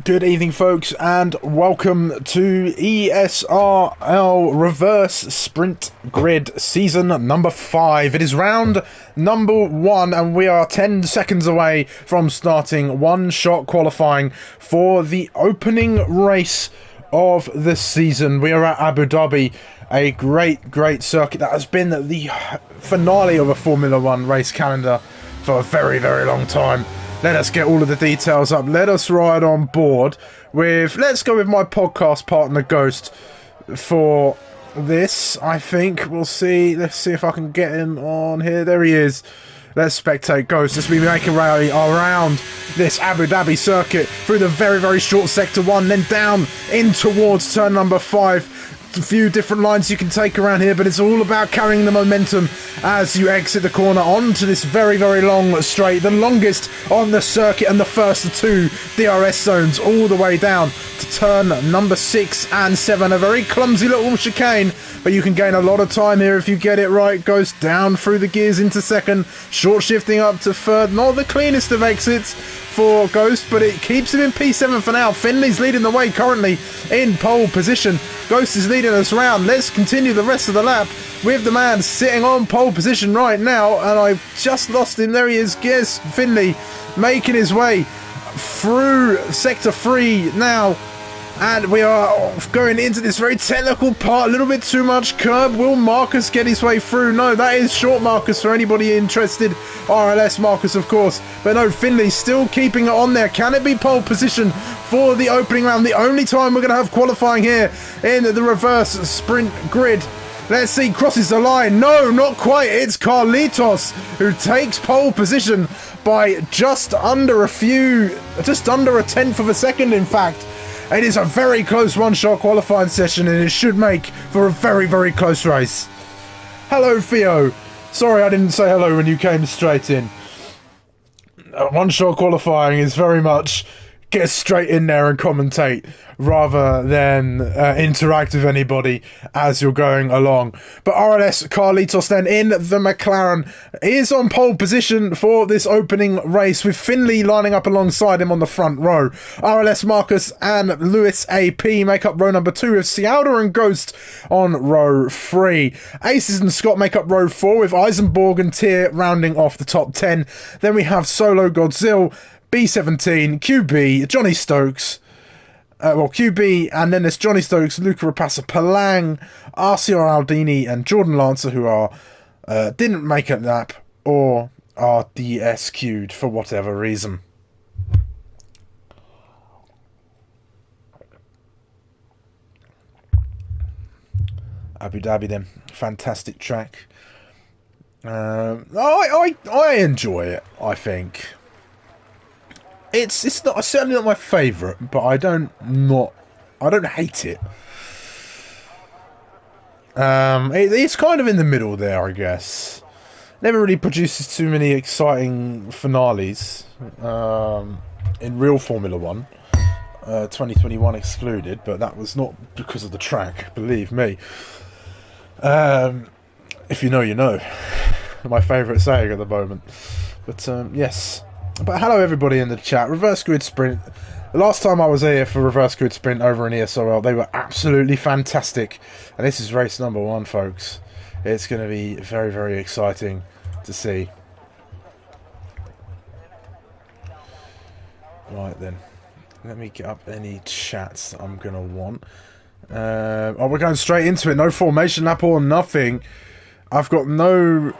Good evening, folks, and welcome to ESRL Reverse Sprint Grid Season number 5. It is round number 1, and we are 10 seconds away from starting one-shot qualifying for the opening race of the season. We are at Abu Dhabi, a great circuit that has been the finale of a Formula 1 race calendar for a very long time. Let us get all of the details up. Let us ride on board with... Let's go with my podcast partner, Ghost, for this, I think. We'll see. Let's see if I can get him on here. There he is. Let's spectate Ghost as we make a rally around this Abu Dhabi circuit through the very short Sector 1, then down in towards turn number 5. A few different lines you can take around here, but it's all about carrying the momentum as you exit the corner onto this very long straight, the longest on the circuit, and the first of 2 DRS zones all the way down to turn number 6 and 7. A very clumsy little chicane, but you can gain a lot of time here if you get it right. Goes down through the gears into second, short shifting up to third. Not the cleanest of exits for Ghost, but it keeps him in P7 for now. Finley's leading the way currently in pole position. Ghost is leading us round. Let's continue the rest of the lap with the man sitting on pole position right now, and I've just lost him. There he is. Guess Finley making his way through Sector 3 now, and we are going into this very technical part. A little bit too much curb. Will Marcus get his way through? No, that is short Marcus for anybody interested. RLS Marcus, of course. But no, Finley still keeping it on there. Can it be pole position for the opening round? The only time we're going to have qualifying here in the reverse sprint grid. Let's see, crosses the line. No, not quite. It's Carlitos who takes pole position by just under a tenth of a second, in fact. It is a very close one-shot qualifying session, and it should make for a very close race. Hello, Theo. Sorry I didn't say hello when you came straight in. One-shot qualifying is very much get straight in there and commentate rather than interact with anybody as you're going along. But RLS Carlitos then in the McLaren is on pole position for this opening race, with Finley lining up alongside him on the front row. RLS Marcus and Lewis AP make up row number 2, with Cialda and Ghost on row 3. Aces and Scott make up row 4, with Eisenborg and Tier rounding off the top 10. Then we have Solo Godzilla, B17, QB, Johnny Stokes, QB, and then there's Johnny Stokes, Luca Rapassa, Palang, RCR Aldini, and Jordan Lancer, who are didn't make a lap or are DSQ'd for whatever reason. Abu Dhabi then, fantastic track. I enjoy it, I think. It's certainly not my favourite, but I don't hate it. It's kind of in the middle there, I guess. Never really produces too many exciting finales in real Formula 1, 2021 excluded, but that was not because of the track, believe me. If you know, you know. My favourite saying at the moment. But yes. But hello everybody in the chat. Reverse Grid Sprint. The last time I was here for Reverse Grid Sprint over in ESRL, they were absolutely fantastic. And this is race number 1, folks. It's going to be very exciting to see. Right then. Let me get up any chats I'm going to want. We're going straight into it. No formation lap or nothing. I've got no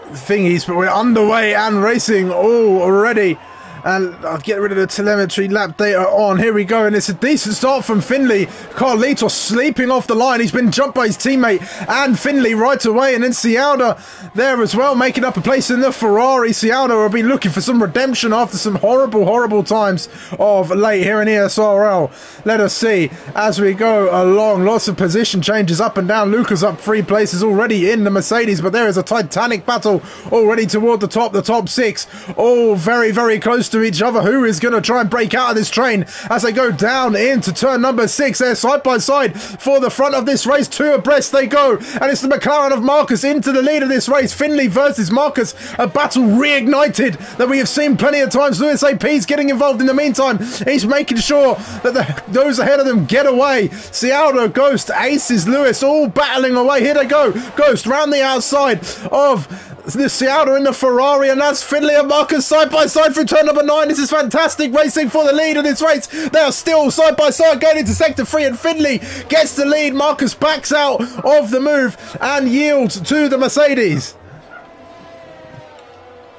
thingies, but we're underway and racing already. And I'll get rid of the telemetry lap data on. Here we go, and it's a decent start from Finley. Carlitos sleeping off the line. He's been jumped by his teammate and Finley right away. And then Cialda there as well, making up a place in the Ferrari. Cialda will be looking for some redemption after some horrible times of late here in ESRL. Let us see as we go along. Lots of position changes up and down. Luca's up 3 places already in the Mercedes, but there is a titanic battle already toward the top 6. All very close to each other. Who is going to try and break out of this train as they go down into turn number 6? They're side by side for the front of this race. 2 abreast they go, and it's the McLaren of Marcus into the lead of this race. Finley versus Marcus, a battle reignited that we have seen plenty of times. Lewis AP's getting involved in the meantime. He's making sure that those ahead of them get away. Cialdo, Ghost, Aces, Lewis, all battling away. Here they go. Ghost round the outside of the Cialdo in the Ferrari, and that's Finley and Marcus side by side through turn number 9. This is fantastic racing for the lead of this race. They are still side by side going into sector 3, and Finley gets the lead. Marcus backs out of the move and yields to the Mercedes.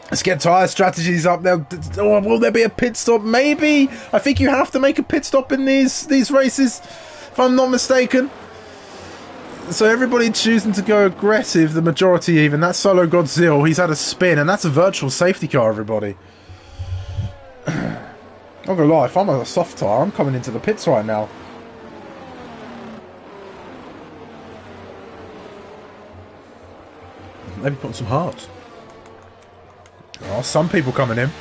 Let's get tyre strategies up there. Oh, will there be a pit stop? Maybe. I think you have to make a pit stop in these races, if I'm not mistaken. So everybody choosing to go aggressive, the majority even. That's Solo Godzilla. He's had a spin, and that's a virtual safety car, everybody. Not gonna lie, if I'm on a soft tyre, I'm coming into the pits right now. Maybe put some heart. Oh, some people coming in.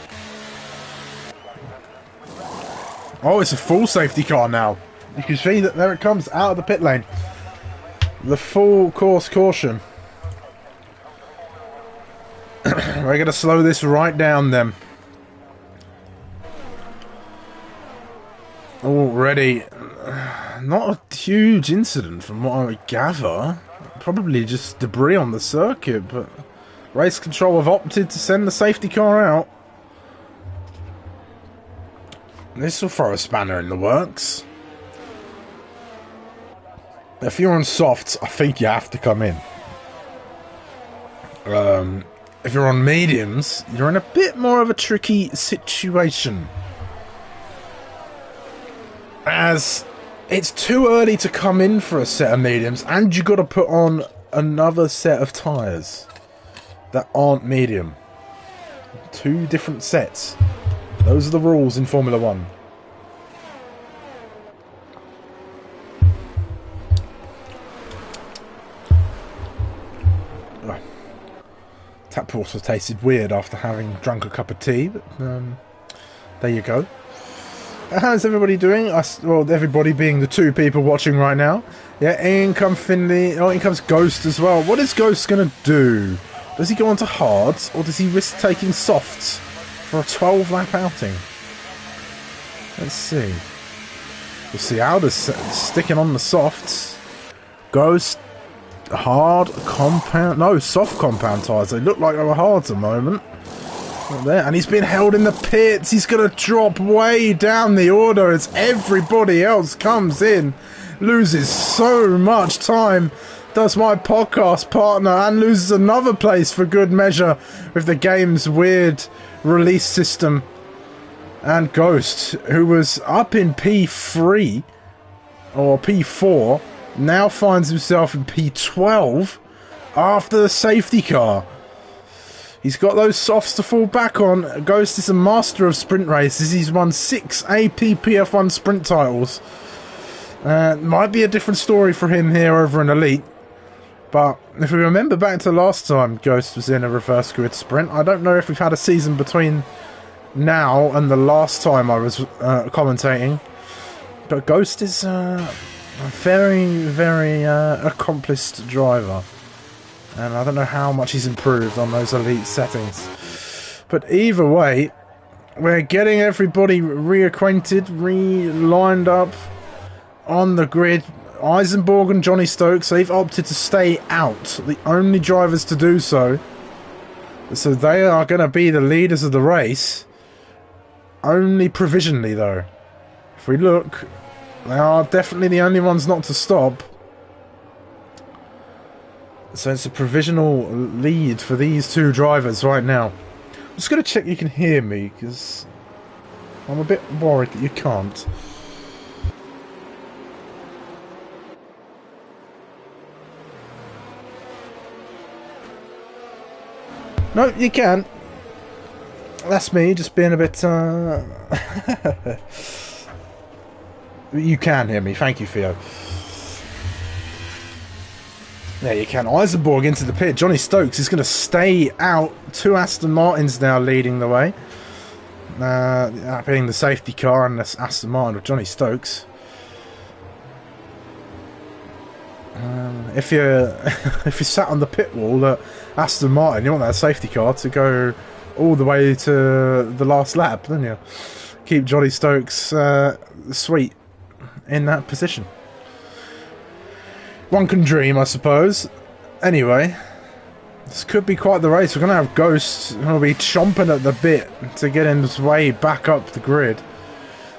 Oh, it's a full safety car now. You can see that there it comes out of the pit lane. The full course caution. We're going to slow this right down then. Already, not a huge incident from what I would gather. Probably just debris on the circuit, but race control have opted to send the safety car out. This will throw a spanner in the works. If you're on softs, I think you have to come in. If you're on mediums, you're in a bit more of a tricky situation, as it's too early to come in for a set of mediums, and you've got to put on another set of tyres that aren't medium. 2 different sets. Those are the rules in Formula 1. Tap water tasted weird after having drunk a cup of tea, but there you go. How's everybody doing? Well, everybody being the 2 people watching right now. Yeah, in comes Finley. Oh, in comes Ghost as well. What is Ghost going to do? Does he go on to hards, or does he risk taking softs for a 12-lap outing? Let's see. We'll see Alda's sticking on the softs. Ghost, hard, compound. No, soft compound tyres. They look like they were hard at the moment. Not there. And he's been held in the pits. He's going to drop way down the order as everybody else comes in. Loses so much time. Does my podcast partner, and loses another place for good measure with the game's weird release system. And Ghost, who was up in P3 or P4, now finds himself in P12 after the safety car. He's got those softs to fall back on. Ghost is a master of sprint races. He's won 6 APPF1 sprint titles. Might be a different story for him here over in Elite. But if we remember back to last time Ghost was in a reverse grid sprint, I don't know if we've had a season between now and the last time I was commentating. But Ghost is a very, very accomplished driver. And I don't know how much he's improved on those elite settings. But either way, we're getting everybody reacquainted, lined up on the grid. Eisenborg and Johnny Stokes, they've opted to stay out. The only drivers to do so. So they are going to be the leaders of the race. Only provisionally, though. If we look, they are definitely the only ones not to stop. So it's a provisional lead for these 2 drivers right now. I'm just going to check you can hear me, because I'm a bit worried that you can't. No, you can. That's me, just being a bit, You can hear me, thank you, Theo. There you can. Eisenborg into the pit. Johnny Stokes is going to stay out. 2 Aston Martins now leading the way. That being the safety car and the Aston Martin of Johnny Stokes. If you're if you sat on the pit wall at Aston Martin, you want that safety car to go all the way to the last lap, don't you? Keep Johnny Stokes sweet in that position. One can dream, I suppose. Anyway, this could be quite the race. We're going to have Ghost who will be chomping at the bit to get his way back up the grid.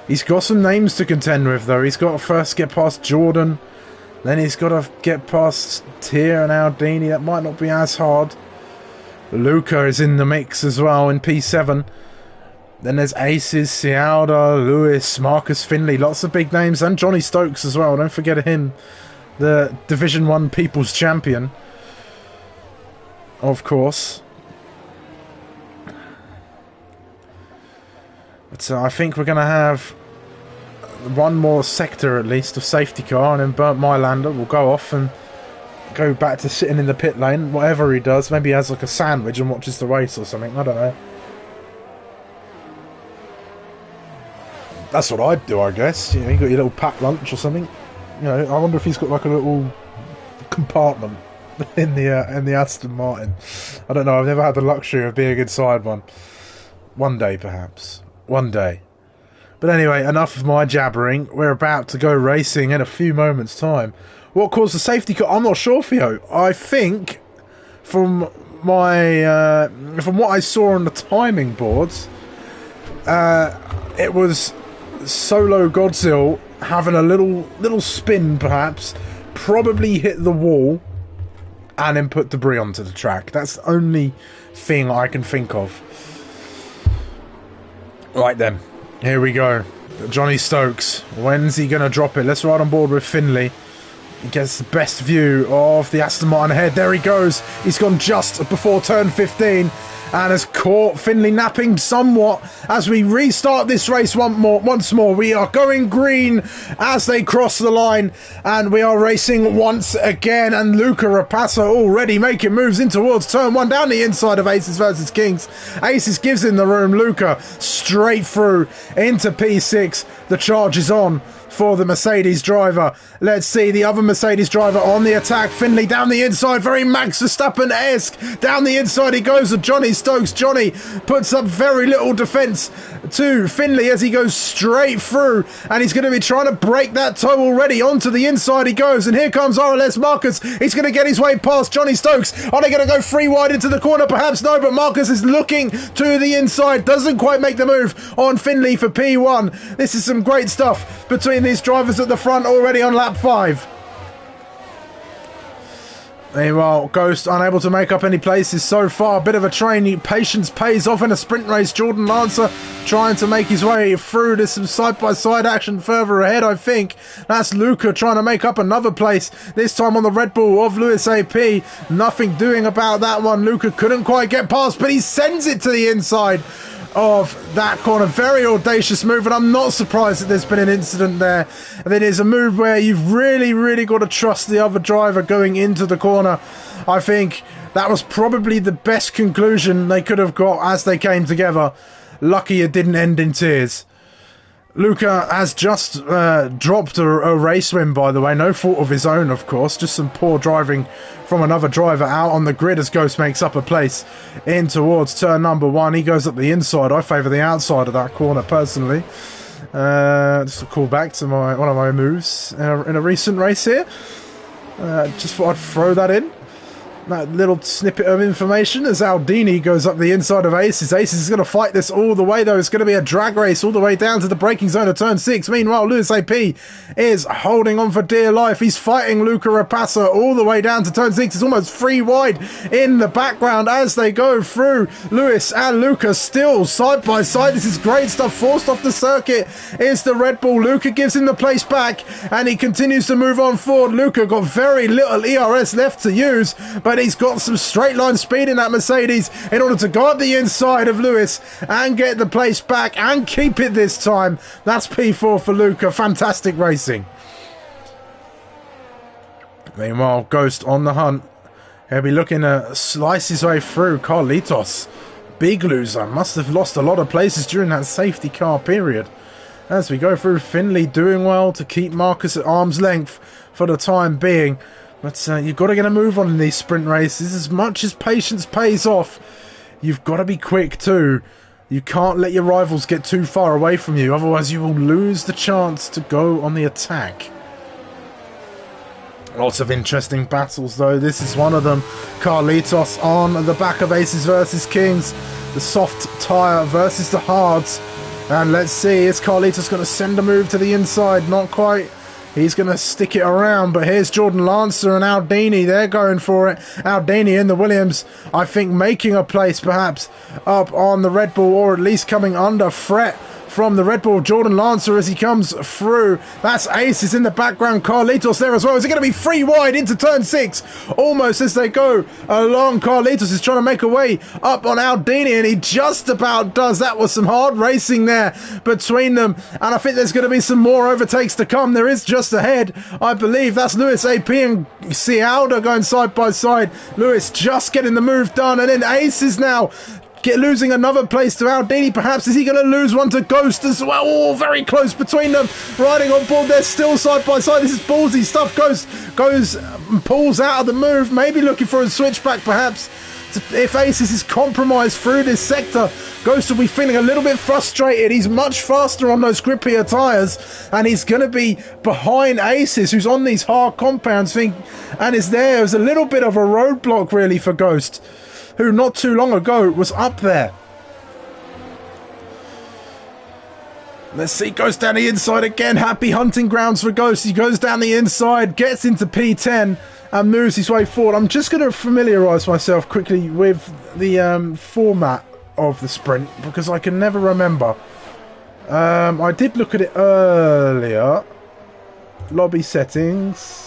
He's got some names to contend with, though. He's got to first get past Jordan. Then he's got to get past Tier and Aldini. That might not be as hard. Luca is in the mix as well in P7. Then there's Aces, Cialda, Lewis, Marcus Finley. Lots of big names. And Johnny Stokes as well. Don't forget him. The Division 1 People's Champion. Of course. But I think we're going to have one more sector at least of safety car, and then Burnt Mylander will go off and go back to sitting in the pit lane. Whatever he does, maybe he has like a sandwich and watches the race or something. I don't know. That's what I'd do, I guess. You know, you got your little packed lunch or something. You know, I wonder if he's got like a little compartment in the Aston Martin. I don't know. I've never had the luxury of being inside one. One day, perhaps. One day. But anyway, enough of my jabbering. We're about to go racing in a few moments' time. What caused the safety car? I'm not sure, Theo. I think from my from what I saw on the timing boards, it was Solo Godzilla having a little spin, perhaps, probably hit the wall and then put debris onto the track. That's the only thing I can think of. Right then, here we go. Johnny Stokes. When's he going to drop it? Let's ride on board with Finley. He gets the best view of the Aston Martin ahead. There he goes. He's gone just before turn 15 and has caught Finley napping somewhat as we restart this race once more. We are going green as they cross the line, and we are racing once again. And Luca Rapace already making moves in towards turn 1 down the inside of Aces versus Kings. Aces gives him the room. Luca straight through into P6. The charge is on for the Mercedes driver. Let's see the other Mercedes driver on the attack. Finley down the inside, very Max Verstappen-esque. Down the inside he goes with Johnny Stokes. Johnny puts up very little defence to Finley as he goes straight through, and he's going to be trying to break that toe already. Onto the inside he goes, and here comes RLS Marcus. He's going to get his way past Johnny Stokes. Are they going to go free wide into the corner? Perhaps no, but Marcus is looking to the inside. Doesn't quite make the move on Finley for P1. This is some great stuff between these drivers at the front already on lap 5. Meanwhile, Ghost unable to make up any places so far. A bit of a training. Patience pays off in a sprint race. Jordan Lancer trying to make his way through. There's some side-by-side action further ahead, I think. That's Luca trying to make up another place. This time on the Red Bull of Lewis AP. Nothing doing about that one. Luca couldn't quite get past, but he sends it to the inside of that corner. Very audacious move, and I'm not surprised that there's been an incident there. And it is a move where you've really got to trust the other driver going into the corner. I think that was probably the best conclusion they could have got as they came together. Lucky it didn't end in tears. Luca has just dropped a race win, by the way. No fault of his own, of course. Just some poor driving from another driver out on the grid as Ghost makes up a place in towards turn number 1. He goes up the inside. I favour the outside of that corner, personally. Just a call back to one of my moves in a recent race here. Just thought I'd throw that in. That little snippet of information as Aldini goes up the inside of Aces. Aces is going to fight this all the way, though. It's going to be a drag race all the way down to the braking zone of turn 6. Meanwhile, Lewis AP is holding on for dear life. He's fighting Luca Rapace all the way down to turn 6. It's almost free wide in the background as they go through. Lewis and Luca still side by side. This is great stuff. Forced off the circuit is the Red Bull. Luca gives him the place back, and he continues to move on forward. Luca got very little ERS left to use, but he's got some straight line speed in that Mercedes in order to go up the inside of Lewis and get the place back and keep it this time. That's P4 for Luca. Fantastic racing. Meanwhile, Ghost on the hunt. He'll be looking to slice his way through Carlitos. big loser. Must have lost a lot of places during that safety car period. As we go through, Finley doing well to keep Marcus at arm's length for the time being. But you've got to get a move on in these sprint races. As much as patience pays off, you've got to be quick too. You can't let your rivals get too far away from you, otherwise you will lose the chance to go on the attack. Lots of interesting battles though. This is one of them. Carlitos on the back of Aces versus Kings. The soft tyre versus the hards. And let's see, is Carlitos going to send a move to the inside? Not quite. He's going to stick it around, but here's Jordan Lancer and Aldini. They're going for it. Aldini in the Williams, I think, making a place perhaps up on the Red Bull, or at least coming under threat from the Red Bull. Jordan Lancer as he comes through. That's Aces in the background. Carlitos there as well. Is it going to be free wide into turn 6? Almost as they go along. Carlitos is trying to make a way up on Aldini, and he just about does. That was some hard racing there between them, and I think there's going to be some more overtakes to come. There is just ahead, I believe. That's Lewis AP and Cialda going side by side. Lewis just getting the move done, and then Aces now losing another place to Aldini. Perhaps is he going to lose one to Ghost as well? Oh, very close between them. Riding on board, they're still side by side. This is ballsy stuff. Ghost goes, pulls out of the move, maybe looking for a switchback perhaps. If Aces is compromised through this sector, Ghost will be feeling a little bit frustrated. He's much faster on those grippier tyres, and he's going to be behind Aces, who's on these hard compounds, and is there as a little bit of a roadblock really for Ghost, who not too long ago was up there. Let's see, Ghost down the inside again. Happy hunting grounds for Ghost. He goes down the inside, gets into P10 and moves his way forward. I'm just going to familiarise myself quickly with the format of the sprint, because I can never remember. I did look at it earlier. Lobby settings.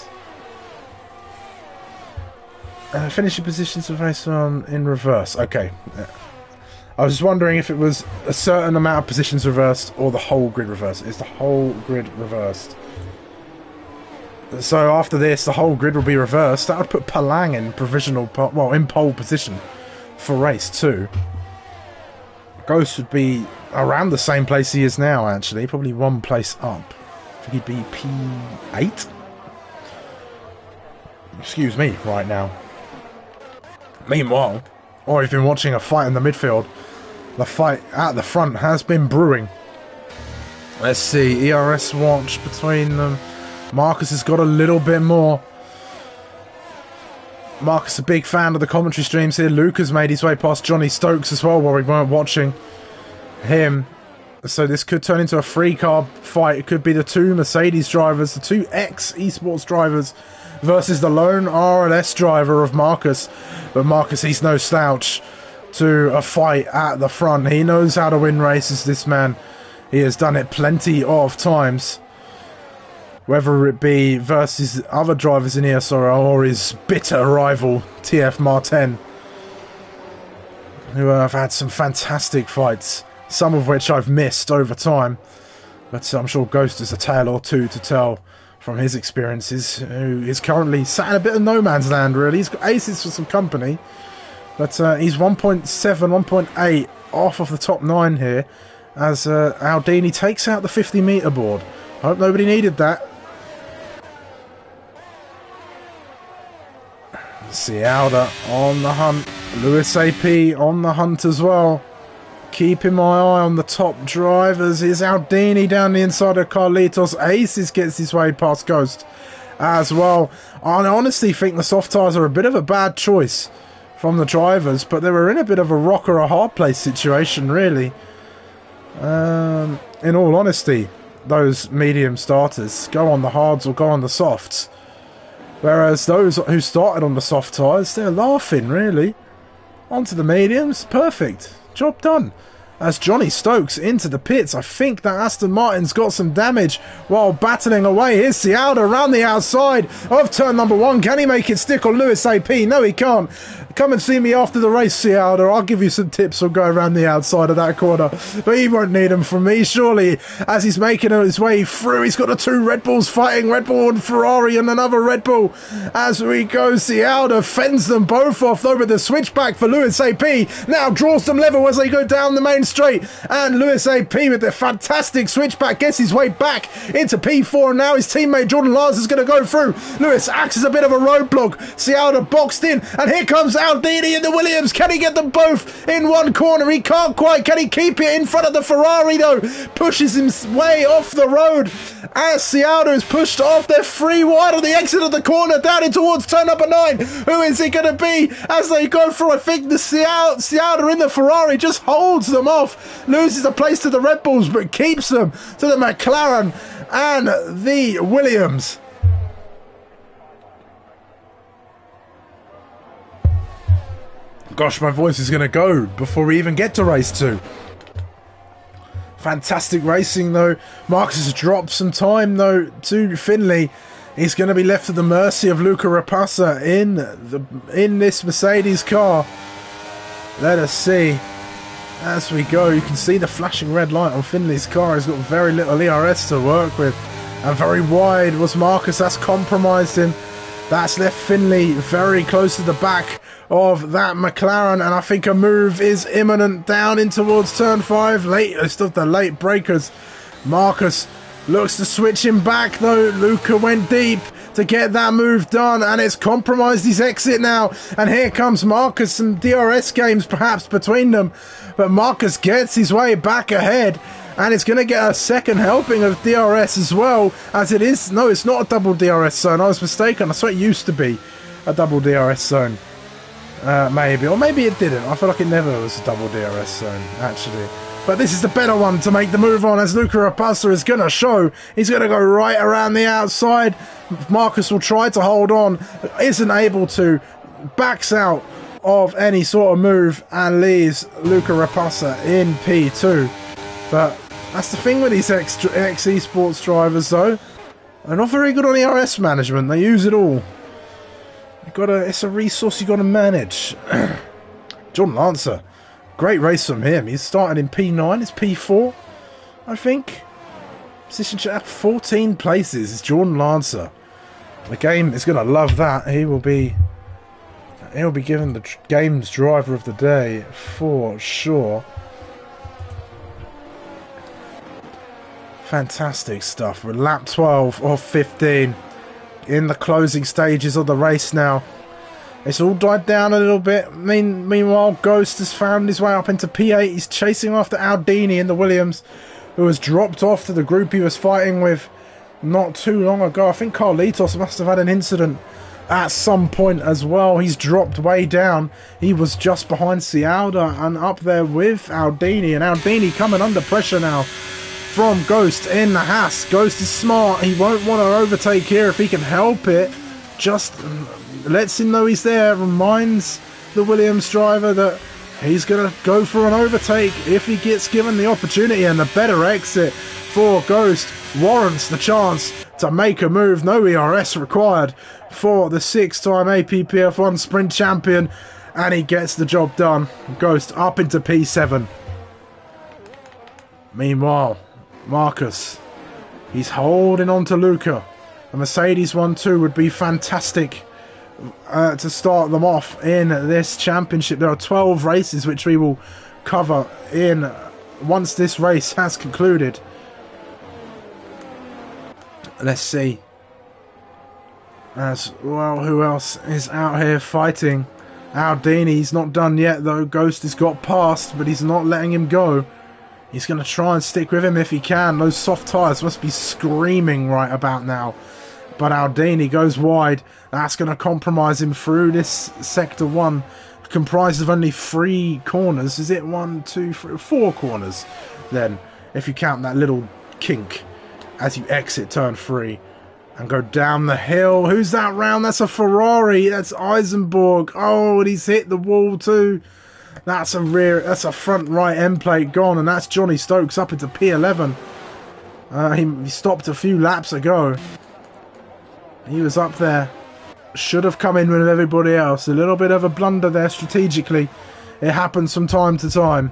Finishing positions of race on in reverse. Okay. I was wondering if it was a certain amount of positions reversed or the whole grid reversed. It's the whole grid reversed. So after this, the whole grid will be reversed. That would put Palang in provisional, in pole position for race 2. Ghost would be around the same place he is now, actually. Probably one place up. I think he'd be P8. Excuse me, right now. Meanwhile, or you've been watching a fight in the midfield. The fight at the front has been brewing. Let's see, ERS watch between them. Marcus has got a little bit more. Marcus a big fan of the commentary streams here. Luke has made his way past Johnny Stokes as well while we weren't watching him. So this could turn into a free car fight. It could be the two Mercedes drivers, the two ex-esports drivers, versus the lone RLS driver of Marcus. But Marcus, he's no slouch to a fight at the front. He knows how to win races, this man. He has done it plenty of times. Whether it be versus other drivers in ESRL or his bitter rival, TF Martin, who have had some fantastic fights, some of which I've missed over time. But I'm sure Ghost has a tale or two to tell from his experiences, who is currently sat in a bit of no man's land, really. He's got Aces for some company, but he's 1.7, 1.8 off of the top 9 here, as Aldini takes out the 50-metre board. I hope nobody needed that. Cialda on the hunt. Lewis AP on the hunt as well. Keeping my eye on the top drivers. Here's Aldini down the inside of Carlitos. Aces gets his way past Ghost as well. I honestly think the soft tyres are a bit of a bad choice from the drivers, but they were in a bit of a rock or a hard place situation, really. In all honesty, those medium starters go on the hards or go on the softs. Whereas those who started on the soft tyres, they're laughing, really. Onto the mediums, perfect. Job done. as Johnny Stokes into the pits. I think that Aston Martin's got some damage while battling away. Here's Cialda around the outside of turn number 1. Can he make it stick on Lewis AP? No, he can't. Come and see me after the race, Cialda. I'll give you some tips on going around the outside of that corner. But he won't need them from me, surely, as he's making his way through. He's got the 2 Red Bulls fighting, Red Bull and Ferrari, and another Red Bull. As we go, Cialda fends them both off, though, with the switchback for Lewis AP. Now draws them level as they go down the main straight. And Lewis AP with the fantastic switchback gets his way back into P4. And now his teammate Jordan Lars is going to go through. Lewis acts as a bit of a roadblock. Cialda boxed in, and here comes Aldini in the Williams. Can he get them both in one corner? He can't quite. Can he keep it in front of the Ferrari though? Pushes his way off the road as Cialda is pushed off. They're 3 wide on the exit of the corner, down in towards turn number 9. Who is it going to be as they go through? I think the Cialda in the Ferrari just holds them off, loses a place to the Red Bulls, but keeps them to the McLaren and the Williams. Gosh, my voice is going to go before we even get to race 2. Fantastic racing though. Marcus has dropped some time though to Finley. He's going to be left at the mercy of Luca Rapassa in this Mercedes car. Let us see. As we go, you can see the flashing red light on Finley's car. He's got very little ERS to work with. And very wide was Marcus. That's compromised him. That's left Finley very close to the back of that McLaren, and I think a move is imminent down in towards turn 5. Latest of the late breakers. Marcus looks to switch him back though. Luca went deep to get that move done, and it's compromised his exit now. And here comes Marcus. Some DRS games perhaps between them, but Marcus gets his way back ahead. And it's going to get a second helping of DRS as well, as it is. No, it's not a double DRS zone. I was mistaken. I thought it used to be a double DRS zone. Maybe. Or maybe it didn't. I feel like it never was a double DRS zone, actually. But this is the better one to make the move on, as Luca Rapassa is going to show. He's going to go right around the outside. Marcus will try to hold on. Isn't able to. Backs out of any sort of move and leaves Luca Rapassa in P2. But that's the thing with these ex-esports drivers, though. They're not very good on ERS management. They use it all. It's a resource you got to manage. Jordan Lancer, great race from him. He's starting in P9. It's P4, I think. Position check 14 places. It's Jordan Lancer. The game is going to love that. He'll be given the game's driver of the day for sure. Fantastic stuff. We're lap 12 of 15 in the closing stages of the race now. It's all died down a little bit. Meanwhile, Ghost has found his way up into P8. He's chasing after Aldini in the Williams, who has dropped off to the group he was fighting with not too long ago. I think Carlitos must have had an incident at some point as well. He's dropped way down. He was just behind Cialda and up there with Aldini, and Aldini coming under pressure now from Ghost in the Haas. Ghost is smart. He won't want to overtake here if he can help it. Just lets him know he's there. Reminds the Williams driver that he's going to go for an overtake if he gets given the opportunity, and the better exit for Ghost warrants the chance to make a move. No ERS required for the 6-time APPF1 sprint champion, and he gets the job done. Ghost up into P7. Meanwhile, Marcus, he's holding on to Luca. A Mercedes 1-2 would be fantastic to start them off in this championship. There are 12 races which we will cover in once this race has concluded. Let's see. As well, who else is out here fighting? Aldini's not done yet though. Ghost has got past, but he's not letting him go. He's going to try and stick with him if he can. Those soft tyres must be screaming right about now. But Aldini goes wide. That's going to compromise him through this Sector 1. Comprised of only 3 corners. Is it 1, 2, 3, 4 corners then? If you count that little kink as you exit turn 3. And go down the hill. Who's that round? That's a Ferrari. That's Eisenberg. Oh, and he's hit the wall too. That's a front right end plate gone, and that's Johnny Stokes up into P11. He stopped a few laps ago. He was up there. Should have come in with everybody else. A little bit of a blunder there strategically. It happens from time to time.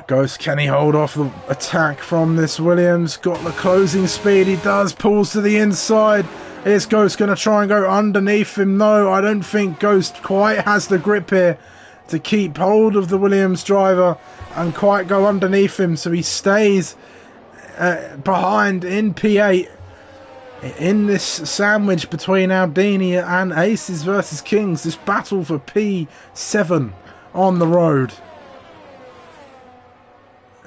Ghost, can he hold off the attack from this Williams? Got the closing speed, he does, pulls to the inside. Is Ghost going to try and go underneath him? No, I don't think Ghost quite has the grip here to keep hold of the Williams driver and quite go underneath him, so he stays behind in P8 in this sandwich between Aldini and Aces versus Kings, this battle for P7 on the road.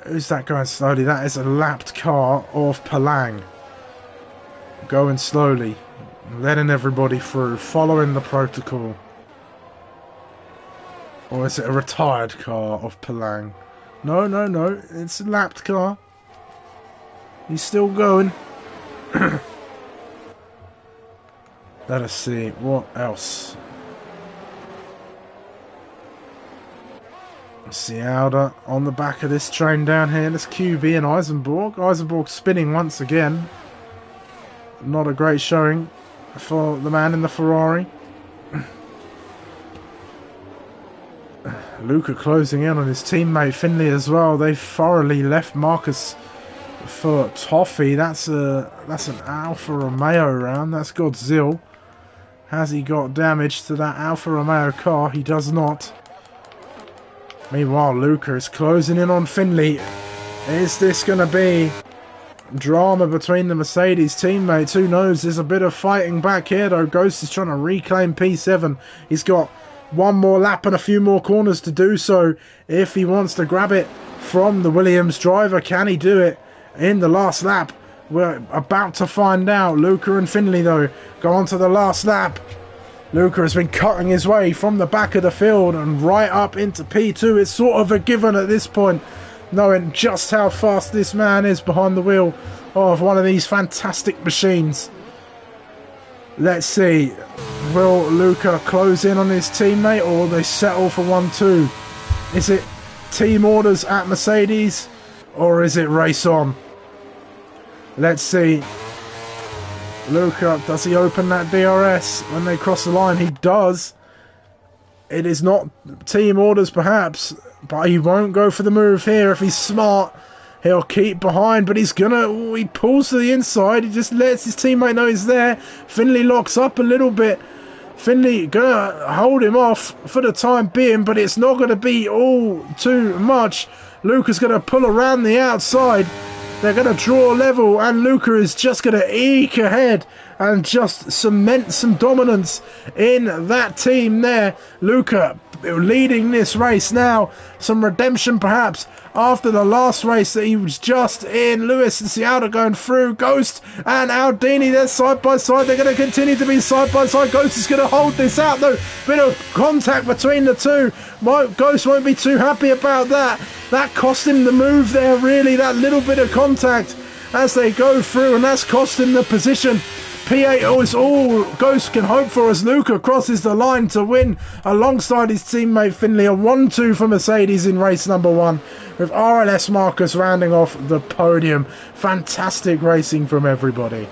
Who's that going slowly? That is a lapped car of Palang. Going slowly, letting everybody through, following the protocol. Or is it a retired car of Palang? No, no, no. It's a lapped car. He's still going. Let us see. What else? Cialda on the back of this train down here. Let's QB and Eisenborg. Eisenborg spinning once again. Not a great showing for the man in the Ferrari. Luca closing in on his teammate Finley as well. They thoroughly left Marcus for Toffee. That's an Alfa Romeo round. That's Godzilla. Has he got damage to that Alfa Romeo car? He does not. Meanwhile, Luca is closing in on Finley. Is this going to be drama between the Mercedes teammates? Who knows? There's a bit of fighting back here, though. Ghost is trying to reclaim P7. He's got one more lap and a few more corners to do so if he wants to grab it from the Williams driver. Can he do it in the last lap? We're about to find out. Luca and Finley, though, go on to the last lap. Luca has been cutting his way from the back of the field and right up into P2. It's sort of a given at this point, knowing just how fast this man is behind the wheel of one of these fantastic machines. Let's see. Will Luca close in on his teammate, or will they settle for 1-2? Is it team orders at Mercedes, or is it race on? Let's see. Luca, does he open that DRS when they cross the line? He does. It is not team orders perhaps, but he won't go for the move here. If he's smart, he'll keep behind, but he's gonna... he pulls to the inside. He just lets his teammate know he's there. Finley locks up a little bit. Finley gonna hold him off for the time being, but it's not gonna be all too much. Luca's gonna pull around the outside. They're going to draw level, and Luca is just going to eke ahead and just cement some dominance in that team there. Luca leading this race now. Some redemption perhaps after the last race that he was just in. Lewis and Cialda going through. Ghost and Aldini, they're side by side. They're going to continue to be side by side. Ghost is going to hold this out though. Bit of contact between the two. Ghost won't be too happy about that. That cost him the move there, really. That little bit of contact as they go through, and that's cost him the position. P8 is all Ghost can hope for as Luca crosses the line to win alongside his teammate Finley. A 1-2 for Mercedes in race number 1, with RLS Marcus rounding off the podium. Fantastic racing from everybody.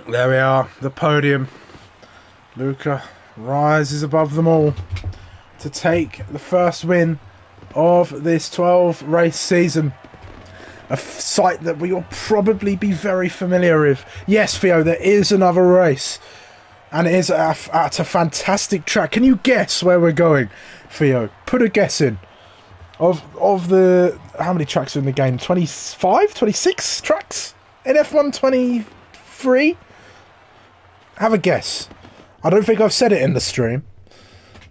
There we are, the podium. Luca rises above them all to take the first win of this 12 race season. A sight that we will probably be very familiar with. Yes, Theo, there is another race. And it is at a fantastic track. Can you guess where we're going, Theo? Put a guess in. Of the... How many tracks are in the game? 25? 26 tracks? In F1 23? Have a guess. I don't think I've said it in the stream.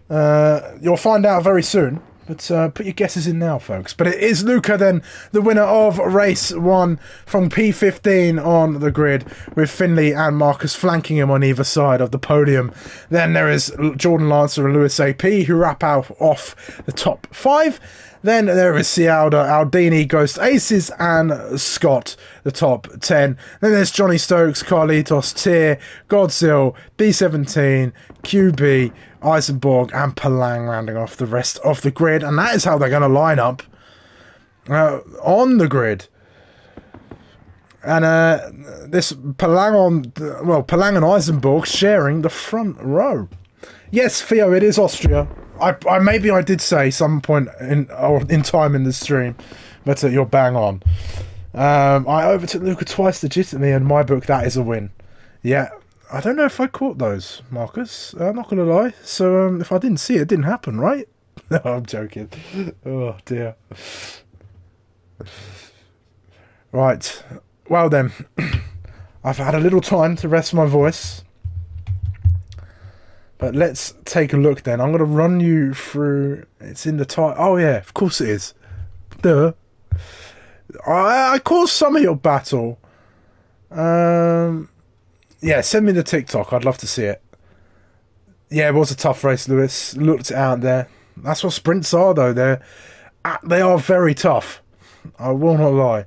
You'll find out very soon. But put your guesses in now, folks. But it is Luca, then, the winner of race 1 from P15 on the grid, with Finley and Marcus flanking him on either side of the podium. Then there is Jordan Lancer and Lewis AP, who wrap out off the top 5. Then there is Cialda, Aldini, Ghost Aces, and Scott, the top 10. Then there's Johnny Stokes, Carlitos, Tier, Godzilla, B17, QB, Eisenborg, and Palang rounding off the rest of the grid. And that is how they're going to line up on the grid. And this Palang Palang and Eisenborg sharing the front row. Yes, Theo, it is Austria. I maybe I did say some point in time in the stream, but you're bang on. I overtook Luca twice legitimately, in my book that is a win. Yeah, I don't know if I caught those, Marcus. I'm not going to lie. So if I didn't see it, it didn't happen, right? No, I'm joking. Oh dear. Right. Well then, I've had a little time to rest my voice. But let's take a look then. I'm going to run you through... It's in the title. Oh, yeah, of course it is. Duh. I caused some of your battle. Yeah, send me the TikTok. I'd love to see it. Yeah, it was a tough race, Lewis. Looked out there. That's what sprints are, though. They are very tough. I will not lie.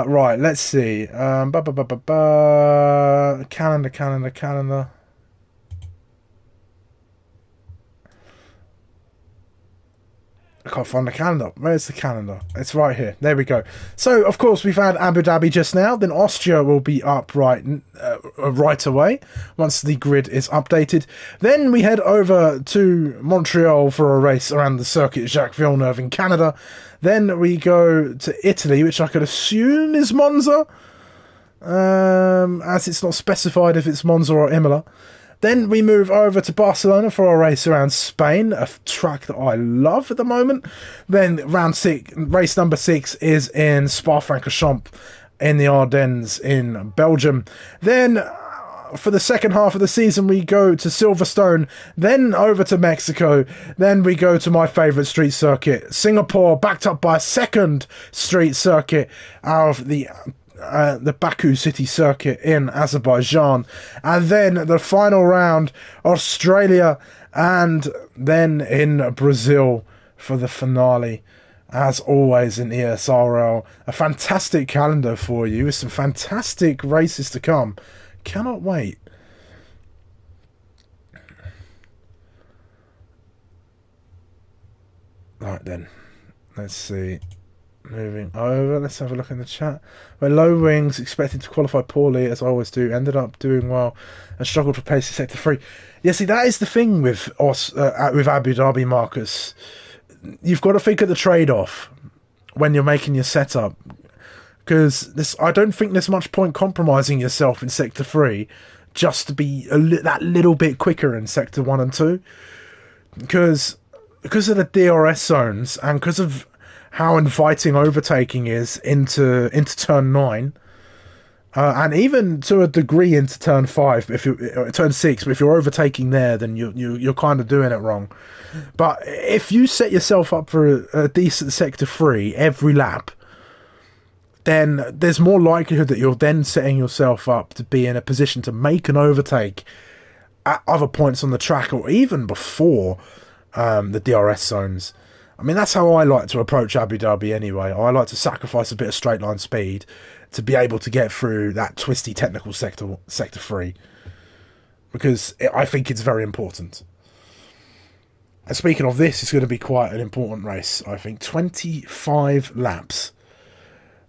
Right, let's see. Calendar. I can't find the calendar. Where's the calendar? It's right here. There we go. So, of course, we've had Abu Dhabi just now. Then Austria will be up right away once the grid is updated. Then we head over to Montreal for a race around the circuit Jacques Villeneuve in Canada. Then we go to Italy, which I could assume is Monza, as it's not specified if it's Monza or Imola. Then we move over to Barcelona for a race around Spain, a track that I love at the moment. Then race number 6 is in Spa-Francorchamps in the Ardennes in Belgium. Then for the second half of the season, we go to Silverstone, then over to Mexico. Then we go to my favourite street circuit, Singapore, backed up by a second street circuit out of the Baku City Circuit in Azerbaijan, and then the final round, Australia, and then in Brazil for the finale. As always in ESRL, a fantastic calendar for you with some fantastic races to come. Cannot wait. Right then, let's see. Moving over, let's have a look in the chat. Where Low Wings, expected to qualify poorly, as I always do, ended up doing well and struggled for pace in Sector 3. Yeah, see, that is the thing with Abu Dhabi, Marcus. You've got to think of the trade-off when you're making your setup. Because I don't think there's much point compromising yourself in Sector 3 just to be that little bit quicker in Sector 1 and 2. Because of the DRS zones and because of how inviting overtaking is into turn 9, and even to a degree into turn 5, turn 6. But if you're overtaking there, then you're kind of doing it wrong. But if you set yourself up for a decent Sector 3 every lap, then there's more likelihood that you're then setting yourself up to be in a position to make an overtake at other points on the track, or even before the DRS zones. I mean, that's how I like to approach Abu Dhabi anyway. I like to sacrifice a bit of straight line speed to be able to get through that twisty technical sector 3. Because I think it's very important. And speaking of this, it's going to be quite an important race, I think. 25 laps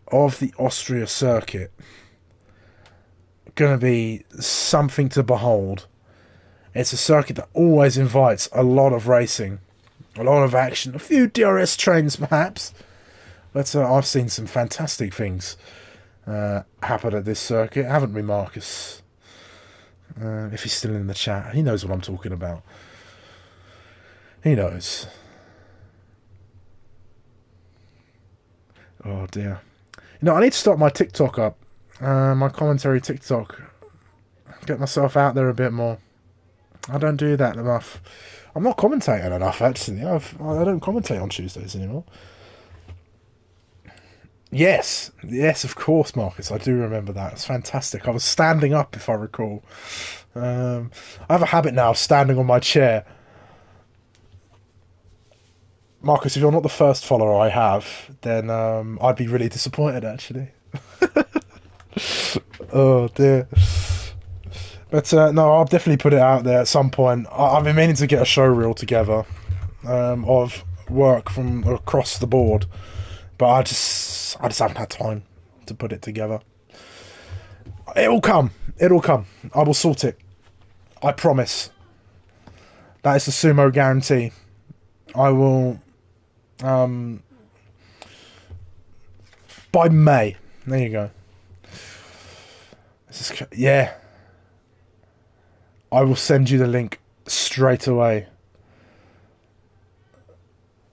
of the Austria circuit. going to be something to behold. It's a circuit that always invites a lot of racing, a lot of action, a few DRS trains perhaps, but I've seen some fantastic things happen at this circuit, haven't we, Marcus? If he's still in the chat, he knows what I'm talking about. He knows. Oh dear. I need to start my TikTok up. My commentary TikTok. Get myself out there a bit more. I don't do that enough. I'm not commentating enough, actually. I don't commentate on Tuesdays anymore. Yes, of course, Marcus. I do remember that. It's fantastic. I was standing up, if I recall. I have a habit now of standing on my chair. Marcus, if you're not the first follower I have, then I'd be really disappointed, actually. Oh, dear. But no, I'll definitely put it out there at some point. I've been meaning to get a show reel together of work from across the board, but I just haven't had time to put it together. It'll come. I will sort it. I promise. That is the sumo guarantee. I will. By May. There you go. Yeah. I will send you the link straight away.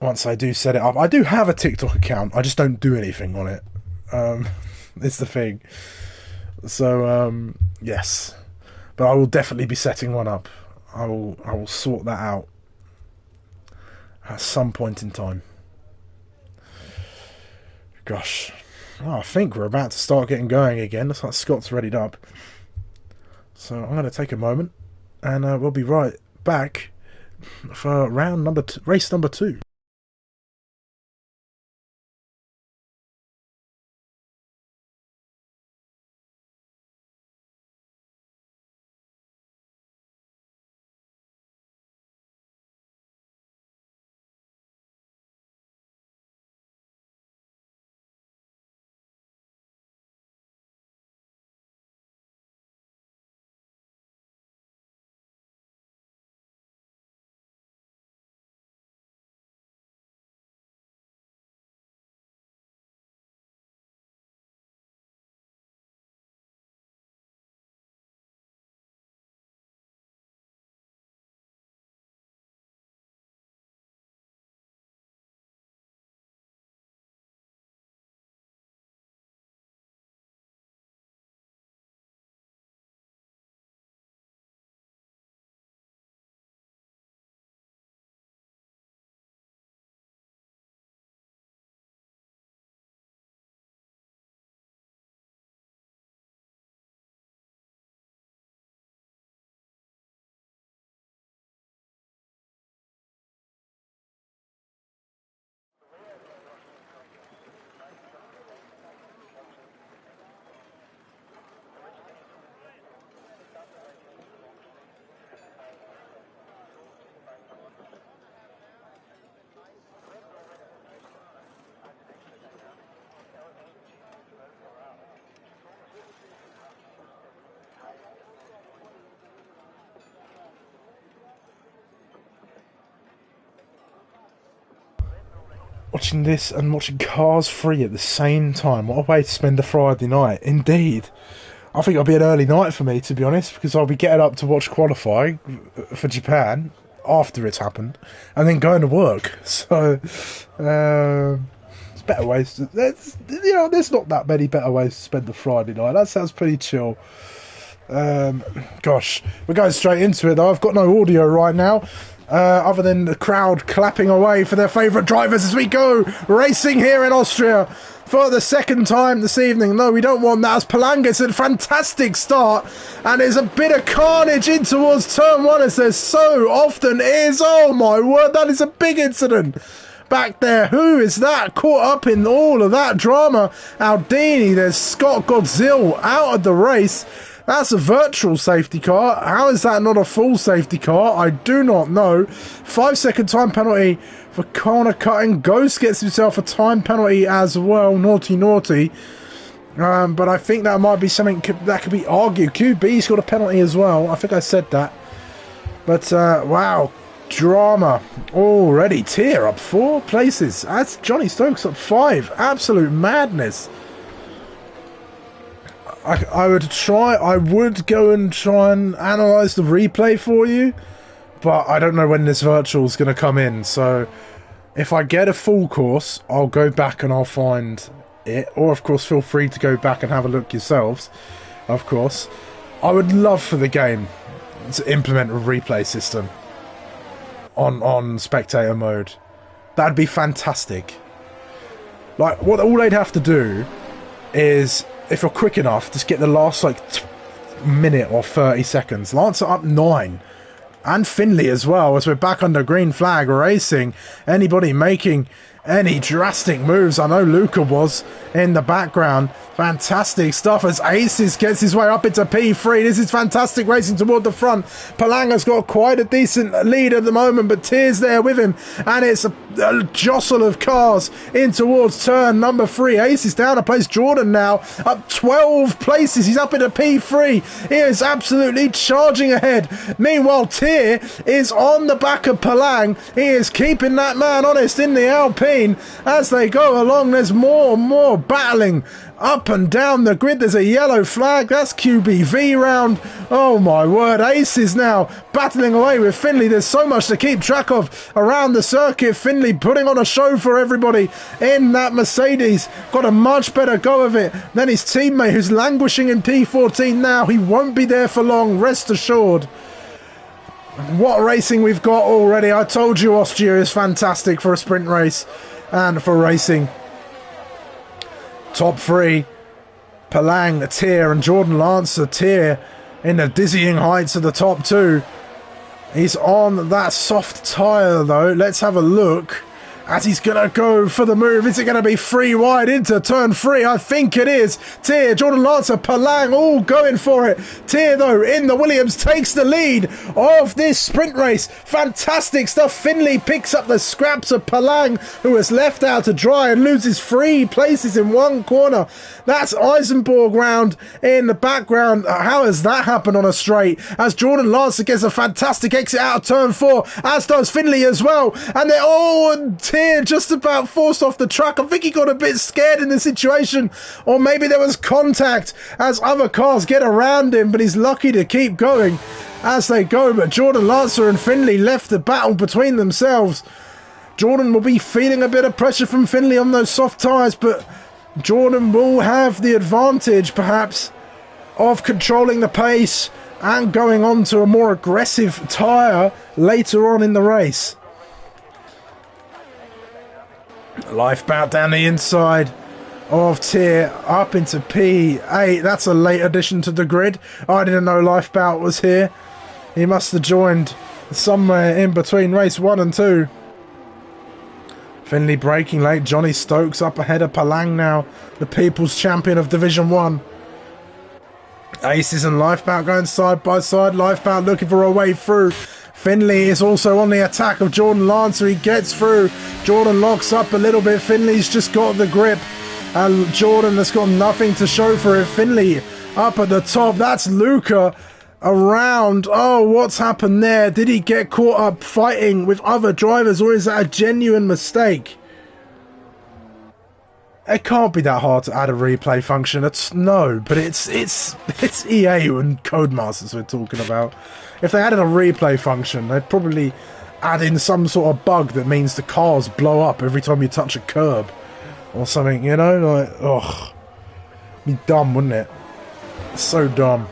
Once I do set it up. I do have a TikTok account. I just don't do anything on it. It's the thing. So, yes. But I will definitely be setting one up. I will sort that out at some point in time. Gosh. Oh, I think we're about to start getting going again. Looks like Scott's readied up. So I'm going to take a moment. And we'll be right back for race number 2. Watching this and watching Cars 3 at the same time. What a way to spend a Friday night. Indeed. I think it'll be an early night for me, to be honest, because I'll be getting up to watch qualifying for Japan after it's happened, and then going to work. So, there's better ways. There's not that many better ways to spend the Friday night. That sounds pretty chill. Gosh, we're going straight into it, though. I've got no audio right now. Other than the crowd clapping away for their favourite drivers as we go racing here in Austria for the second time this evening. No, we don't want that as Palanga. It's a fantastic start, and there's a bit of carnage in towards turn 1 as there so often is. Oh my word, that is a big incident back there. Who is that caught up in all of that drama? Aldini. There's Scott Godzilla out of the race. That's a virtual safety car. How is that not a full safety car? I do not know. 5-second time penalty for corner cutting. Ghost gets himself a time penalty as well. Naughty. But I think that might be something that could be argued. QB's got a penalty as well. I think I said that. But, wow. Drama already. Tier up 4 places. That's Johnny Stokes up 5. Absolute madness. I would go and try and analyse the replay for you. But I don't know when this virtual is going to come in. So if I get a full course, I'll go back and I'll find it. Or, of course, feel free to go back and have a look yourselves. Of course. I would love for the game to implement a replay system on spectator mode. That'd be fantastic. Like, all they'd have to do is, if you're quick enough, just get the last, like, minute or 30 seconds. Lancer up 9. And Finley as well, as we're back under green flag racing. Anybody making any drastic moves? I know Luca was in the background. Fantastic stuff as Aces gets his way up into P3. This is fantastic racing toward the front. Palanga's got quite a decent lead at the moment, but Tear's there with him. And it's a jostle of cars in towards turn number 3. Aces down a place. Jordan now up 12 places. He's up into P3. He is absolutely charging ahead. Meanwhile, Tear is on the back of Palang. He is keeping that man honest in the Alpine. As they go along, there's more and more battling up and down the grid. There's a yellow flag. That's QBV round. Oh my word. Aces now battling away with Finley. There's so much to keep track of around the circuit. Finley putting on a show for everybody in that Mercedes. Got a much better go of it than his teammate, who's languishing in P14 now. He won't be there for long, rest assured. What racing we've got already. I told you Austria is fantastic for a sprint race and for racing. Top 3, Palang, Tier, and Jordan Lancer. Tier in the dizzying heights of the top 2. He's on that soft tyre though. Let's have a look as he's going to go for the move. Is it going to be 3 wide into turn 3? I think it is. Tier, Jordan Lancer, Palang all going for it. Tier, though, in the Williams takes the lead of this sprint race. Fantastic stuff. Finley picks up the scraps of Palang, who is left out to dry and loses 3 places in one corner. That's Eisenborg round in the background. How has that happened on a straight? As Jordan Lancer gets a fantastic exit out of turn 4, as does Finley as well. And they're all Tier just about forced off the track. I think he got a bit scared in the situation, or maybe there was contact as other cars get around him, but he's lucky to keep going as they go. But Jordan Lancer and Finley left the battle between themselves. Jordan will be feeling a bit of pressure from Finley on those soft tyres, but Jordan will have the advantage perhaps of controlling the pace and going on to a more aggressive tyre later on in the race. Lifeboat down the inside of Tier up into P8. That's a late addition to the grid. I didn't know Lifeboat was here. He must have joined somewhere in between race 1 and 2. Finley braking late. Johnny Stokes up ahead of Palang now, the People's Champion of Division 1. Aces and Lifeboat going side by side. Lifeboat looking for a way through. Finley is also on the attack of Jordan Lancer. He gets through. Jordan locks up a little bit. Finley's just got the grip. And Jordan has got nothing to show for it. Finley up at the top. That's Luca around. Oh, what's happened there? Did he get caught up fighting with other drivers, or is that a genuine mistake? It can't be that hard to add a replay function. No, but it's EA and Codemasters we're talking about. If they added a replay function, they'd probably add in some sort of bug that means the cars blow up every time you touch a curb or something, you know? Like, ugh. Be dumb, wouldn't it? So dumb.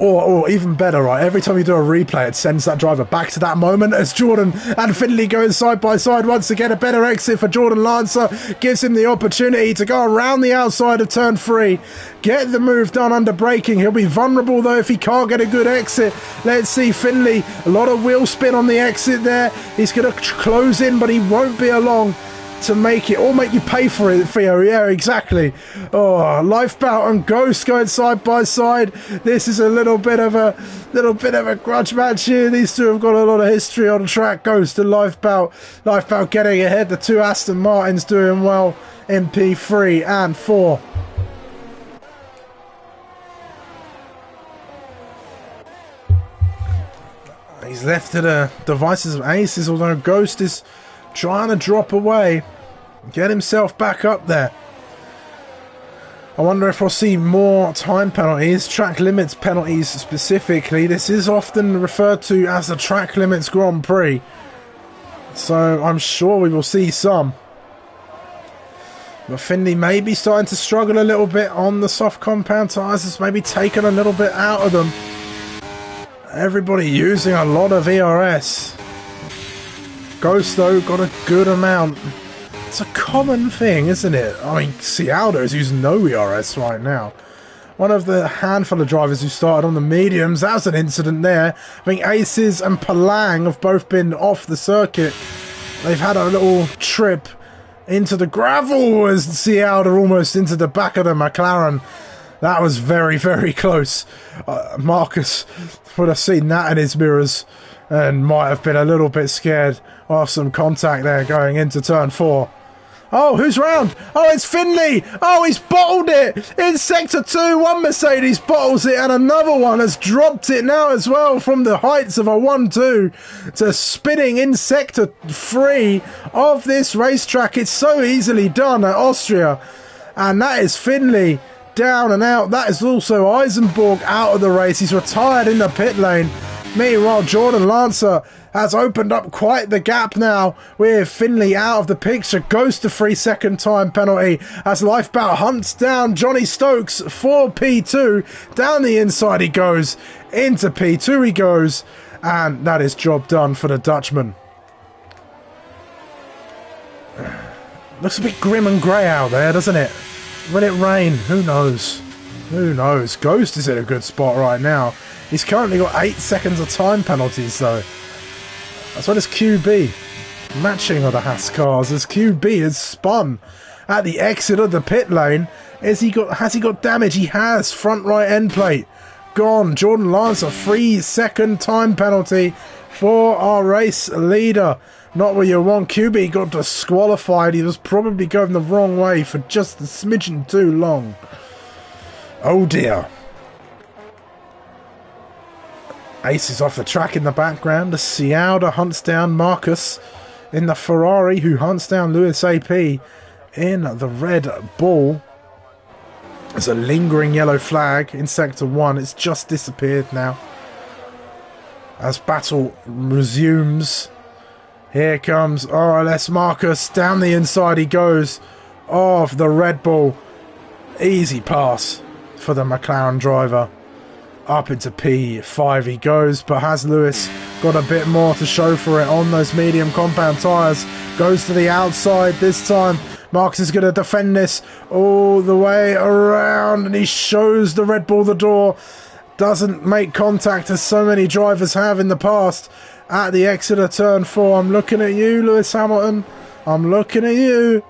Or even better, right? Every time you do a replay, it sends that driver back to that moment as Jordan and Finley going side by side. Once again, a better exit for Jordan Lancer. Gives him the opportunity to go around the outside of turn 3. Get the move done under braking. He'll be vulnerable, though, if he can't get a good exit. Let's see Finley. A lot of wheel spin on the exit there. He's going to close in, but he won't be along to make it, or make you pay for it, Theo. Yeah, exactly. Oh, Lifeboat and Ghost going side by side. This is a little bit of a grudge match here. These two have got a lot of history on track. Ghost and Lifeboat. Lifeboat getting ahead. The two Aston Martins doing well in P3 and 4. He's left to the devices of Aces, although Ghost is trying to drop away. Get himself back up there. I wonder if we'll see more time penalties, track limits penalties specifically. This is often referred to as the track limits Grand Prix. So I'm sure we will see some. But Finley may be starting to struggle a little bit on the soft compound tyres. It's maybe taken a little bit out of them. Everybody using a lot of ERS. Ghost though got a good amount. It's a common thing, isn't it? I mean, Cialdo is using no ERS right now. One of the handful of drivers who started on the mediums, that was an incident there. I think Aces and Palang have both been off the circuit. They've had a little trip into the gravel as Cialdo almost into the back of the McLaren. That was very, very close. Marcus would have seen that in his mirrors and might have been a little bit scared of some contact there going into turn 4. Oh, who's round? Oh, it's Finley. Oh, he's bottled it in sector 2. One Mercedes bottles it and another one has dropped it now as well from the heights of a 1-2 to spinning in sector 3 of this racetrack. It's so easily done at Austria. And that is Finley down and out. That is also Eisenborg out of the race. He's retired in the pit lane. Meanwhile, Jordan Lancer has opened up quite the gap now with Finley out of the picture. Goes to 3-second time penalty as Lifeboat hunts down Johnny Stokes for P2. Down the inside he goes. Into P2 he goes. And that is job done for the Dutchman. Looks a bit grim and grey out there, doesn't it? Will it rain? Who knows? Who knows? Ghost is in a good spot right now. He's currently got 8 seconds of time penalties though. That's what his QB. Matching other Haas cars as QB has spun at the exit of the pit lane. Has he got damage? He has. Front right end plate gone. Jordan Lance, a 3-second time penalty for our race leader. Not what you want. QB got disqualified. He was probably going the wrong way for just a smidgen too long. Oh dear. Ace is off the track in the background. The Cialdo hunts down Marcus in the Ferrari, who hunts down Lewis AP in the Red Bull. There's a lingering yellow flag in Sector 1. It's just disappeared now. As battle resumes, here comes RLS Marcus. Down the inside he goes of the Red Bull. Easy pass for the McLaren driver. Up into P5 he goes, but has Lewis got a bit more to show for it on those medium compound tyres? Goes to the outside this time. Marcus is going to defend this all the way around, and he shows the Red Bull the door. Doesn't make contact as so many drivers have in the past at the exit of turn 4. I'm looking at you, Lewis Hamilton. I'm looking at you.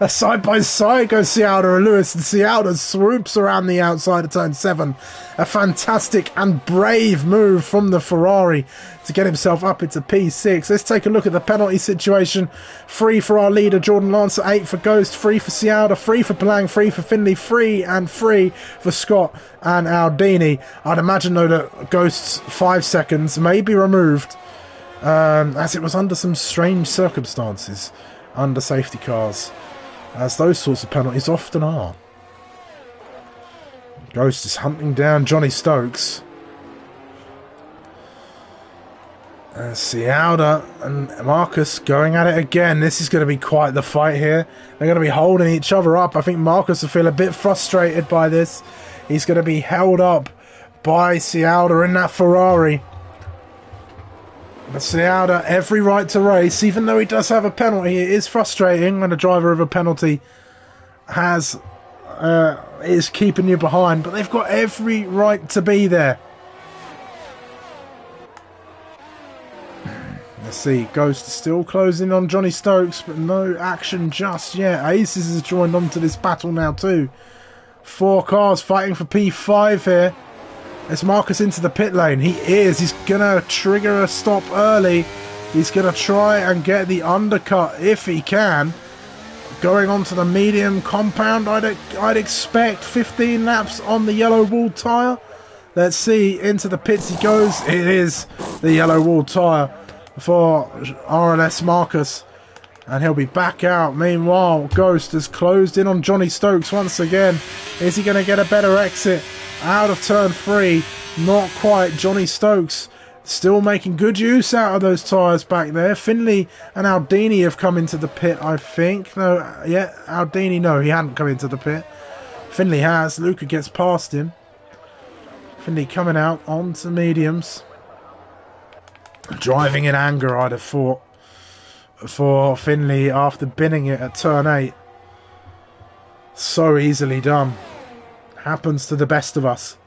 A side by side goes Cialdo and Lewis, and Cialdo swoops around the outside of turn 7. A fantastic and brave move from the Ferrari to get himself up into P6. Let's take a look at the penalty situation. 3 for our leader Jordan Lancer, 8 for Ghost, 3 for Cialdo, 3 for Palang, 3 for Finley, 3 for Scott and Aldini. I'd imagine though that Ghost's 5 seconds may be removed as it was under some strange circumstances under safety cars, as those sorts of penalties often are. Ghost is hunting down Johnny Stokes. Cialdo and Marcus going at it again. This is going to be quite the fight here. They're going to be holding each other up. I think Marcus will feel a bit frustrated by this. He's going to be held up by Cialdo in that Ferrari. But Cialdo, every right to race, even though he does have a penalty. It is frustrating when a driver of a penalty is keeping you behind, but they've got every right to be there. Let's see, Ghost is still closing on Johnny Stokes, but no action just yet. Aces has joined on to this battle now too. 4 cars fighting for P5 here. It's Marcus into the pit lane. He's going to trigger a stop early. He's going to try and get the undercut if he can. Going on to the medium compound, I'd expect 15 laps on the yellow wall tyre. Let's see, into the pits he goes. It is the yellow wall tyre for RLS Marcus. And he'll be back out. Meanwhile, Ghost has closed in on Johnny Stokes once again. Is he going to get a better exit out of turn 3? Not quite. Johnny Stokes still making good use out of those tyres back there. Finley and Aldini have come into the pit, I think. No, yeah, Aldini, no, he hadn't come into the pit. Finley has. Luca gets past him. Finley coming out onto mediums. Driving in anger, I'd have thought, for Finley after binning it at turn 8. So easily done. Happens to the best of us.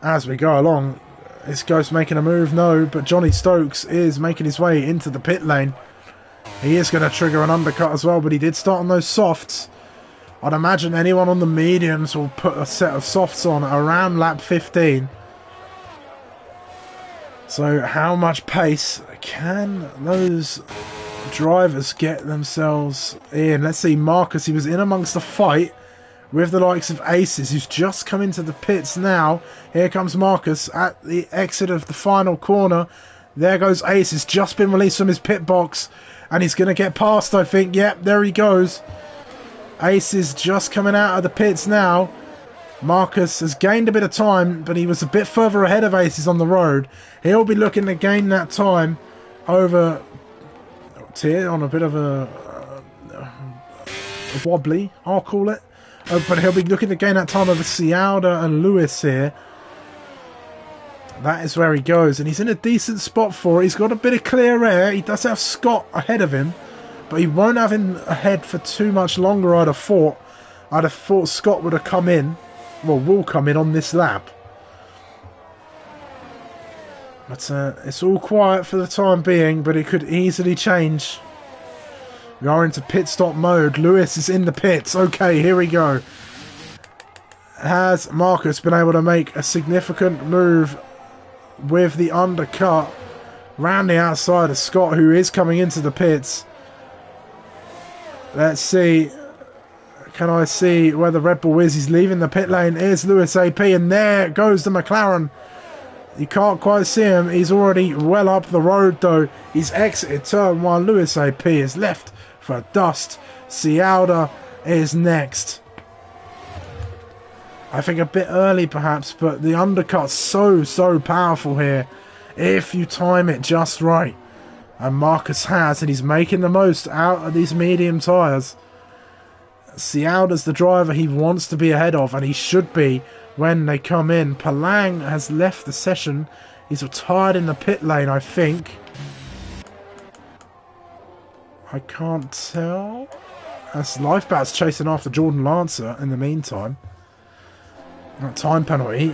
As we go along, is Ghost making a move? No, but Johnny Stokes is making his way into the pit lane. He is going to trigger an undercut as well, but he did start on those softs. I'd imagine anyone on the mediums will put a set of softs on around lap 15. So how much pace can those drivers get themselves in? Let's see, Marcus, he was in amongst the fight with the likes of Aces, who's just come into the pits now. Here comes Marcus at the exit of the final corner. There goes Aces, just been released from his pit box, and he's going to get past, I think. Yep, there he goes. Aces just coming out of the pits now. Marcus has gained a bit of time, but he was a bit further ahead of Aces on the road. He'll be looking to gain that time over here on a bit of a wobbly, I'll call it. But he'll be looking to gain that time over Cialda and Lewis here. That is where he goes, and he's in a decent spot for it. He's got a bit of clear air. He does have Scott ahead of him, but he won't have him ahead for too much longer, I'd have thought. I'd have thought Scott would have come in, well, will come in on this lap. But it's all quiet for the time being, but it could easily change. We are into pit stop mode. Lewis is in the pits. Okay, here we go. Has Marcus been able to make a significant move with the undercut round the outside of Scott, who is coming into the pits? Let's see. Can I see where the Red Bull is? He's leaving the pit lane. Here's Lewis AP, and there goes the McLaren. You can't quite see him. He's already well up the road, though. He's exited turn 1. Lewis AP is left for dust. Cialda is next. I think a bit early, perhaps, but the undercut's so powerful here if you time it just right. And Marcus has, and he's making the most out of these medium tyres. Cialda's the driver he wants to be ahead of, and he should be when they come in. Palang has left the session. He's retired in the pit lane, I think. I can't tell. As Lifebat's chasing after Jordan Lancer in the meantime. That time penalty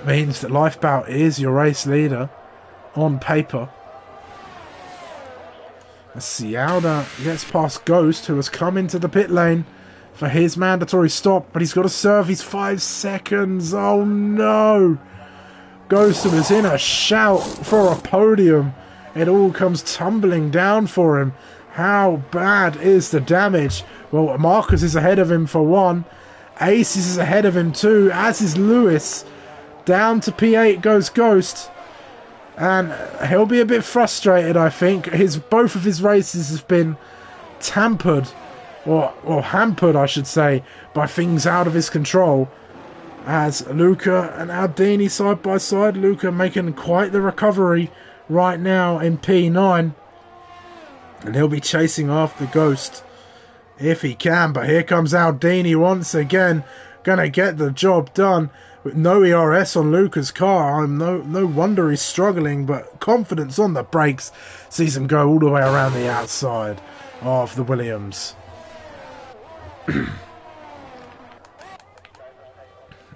means that Lifebat is your race leader on paper. As Cialda gets past Ghost, who has come into the pit lane for his mandatory stop, but he's got to serve his 5 seconds. Oh no! Ghost was in a shout for a podium. It all comes tumbling down for him. How bad is the damage? Well, Marcus is ahead of him for 1. Aces is ahead of him too, as is Lewis. Down to P8 goes Ghost. And he'll be a bit frustrated, I think. Both of his races have been tampered, or hampered, I should say, by things out of his control. As Luca and Aldini side by side. Luca making quite the recovery right now in P9. And he'll be chasing after Ghost if he can. But here comes Aldini once again. Gonna get the job done. With no ERS on Luca's car. No wonder he's struggling. But confidence on the brakes sees him go all the way around the outside of the Williams.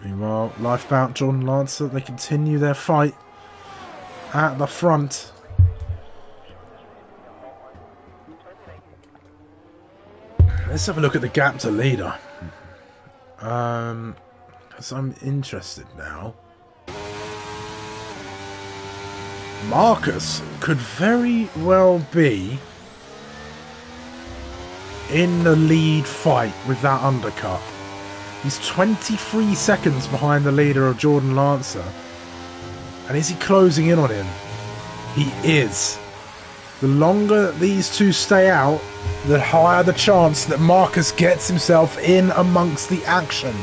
Meanwhile, Lifebound, Jordan Lancer, they continue their fight at the front. Let's have a look at the gap to leader. Because I'm interested now. Marcus could very well be in the lead fight with that undercut. He's 23 seconds behind the leader of Jordan Lancer. And is he closing in on him? He is. The longer these two stay out, the higher the chance that Marcus gets himself in amongst the action.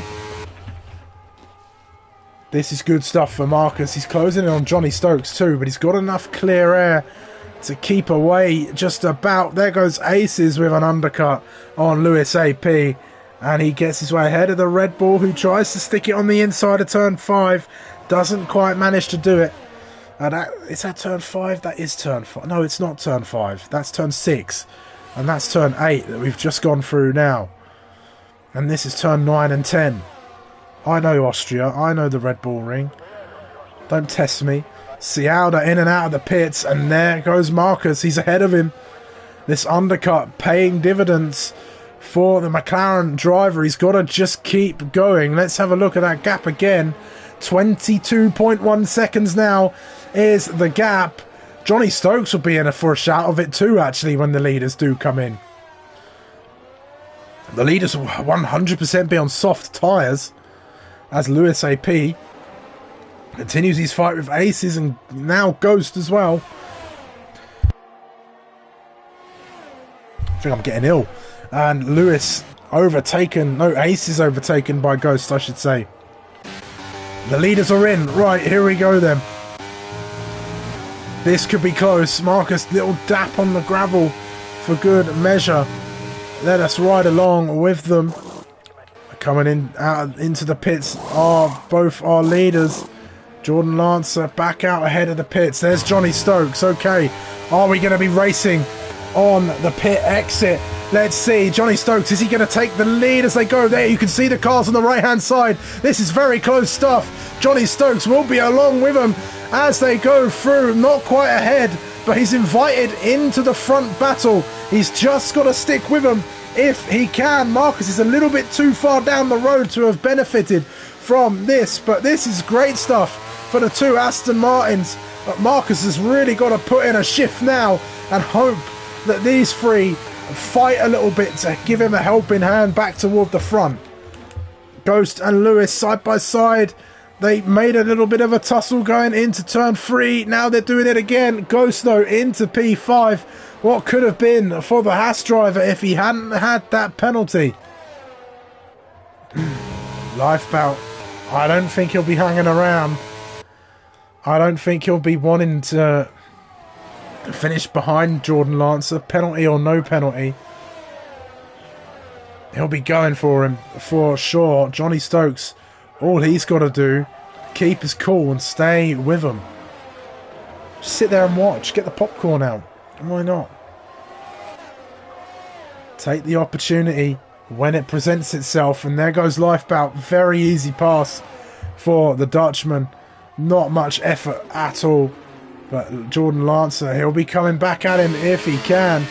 This is good stuff for Marcus. He's closing in on Johnny Stokes too, but he's got enough clear air to keep away just about. There goes Aces with an undercut on Lewis AP. And he gets his way ahead of the Red Bull, who tries to stick it on the inside of turn 5. Doesn't quite manage to do it. Is that turn 5? That is turn 5. No, it's not turn 5. That's turn 6. And that's turn 8 that we've just gone through now. And this is turn 9 and 10. I know Austria. I know the Red Bull ring. Don't test me. Cialda in and out of the pits. And there goes Marcus. He's ahead of him. This undercut paying dividends for the McLaren driver. He's got to just keep going. Let's have a look at that gap again. 22.1 seconds now is the gap. Johnny Stokes will be in for a shout of it too, actually, when the leaders do come in. The leaders will 100% be on soft tyres, as Lewis AP continues his fight with Aces and now Ghost as well. I think I'm getting ill. And Lewis overtaken, no, Aces overtaken by Ghost, I should say. The leaders are in. Right, here we go then. This could be close. Marcus, little dap on the gravel for good measure. Let us ride along with them. Coming in out into the pits are both our leaders. Jordan Lancer back out ahead of the pits. There's Johnny Stokes. Okay, are we going to be racing on the pit exit? Let's see. Johnny Stokes, is he going to take the lead as they go there? You can see the cars on the right-hand side. This is very close stuff. Johnny Stokes will be along with them as they go through. Not quite ahead, but he's invited into the front battle. He's just got to stick with them if he can. Marcus is a little bit too far down the road to have benefited from this, but this is great stuff for the two Aston Martins. But Marcus has really got to put in a shift now and hope that these three fight a little bit to give him a helping hand back toward the front. Ghost and Lewis side by side. They made a little bit of a tussle going into turn 3. Now they're doing it again. Ghost though into P5. What could have been for the Haas driver if he hadn't had that penalty. Lifeboat. I don't think he'll be hanging around. I don't think he'll be wanting to finish behind Jordan Lancer, penalty or no penalty. He'll be going for him for sure. Johnny Stokes, all he's got to do, keep his cool and stay with him. Just sit there and watch, get the popcorn out. Why not? Take the opportunity when it presents itself. And there goes Lifeboat. Very easy pass for the Dutchman. Not much effort at all. But Jordan Lancer, he'll be coming back at him if he can.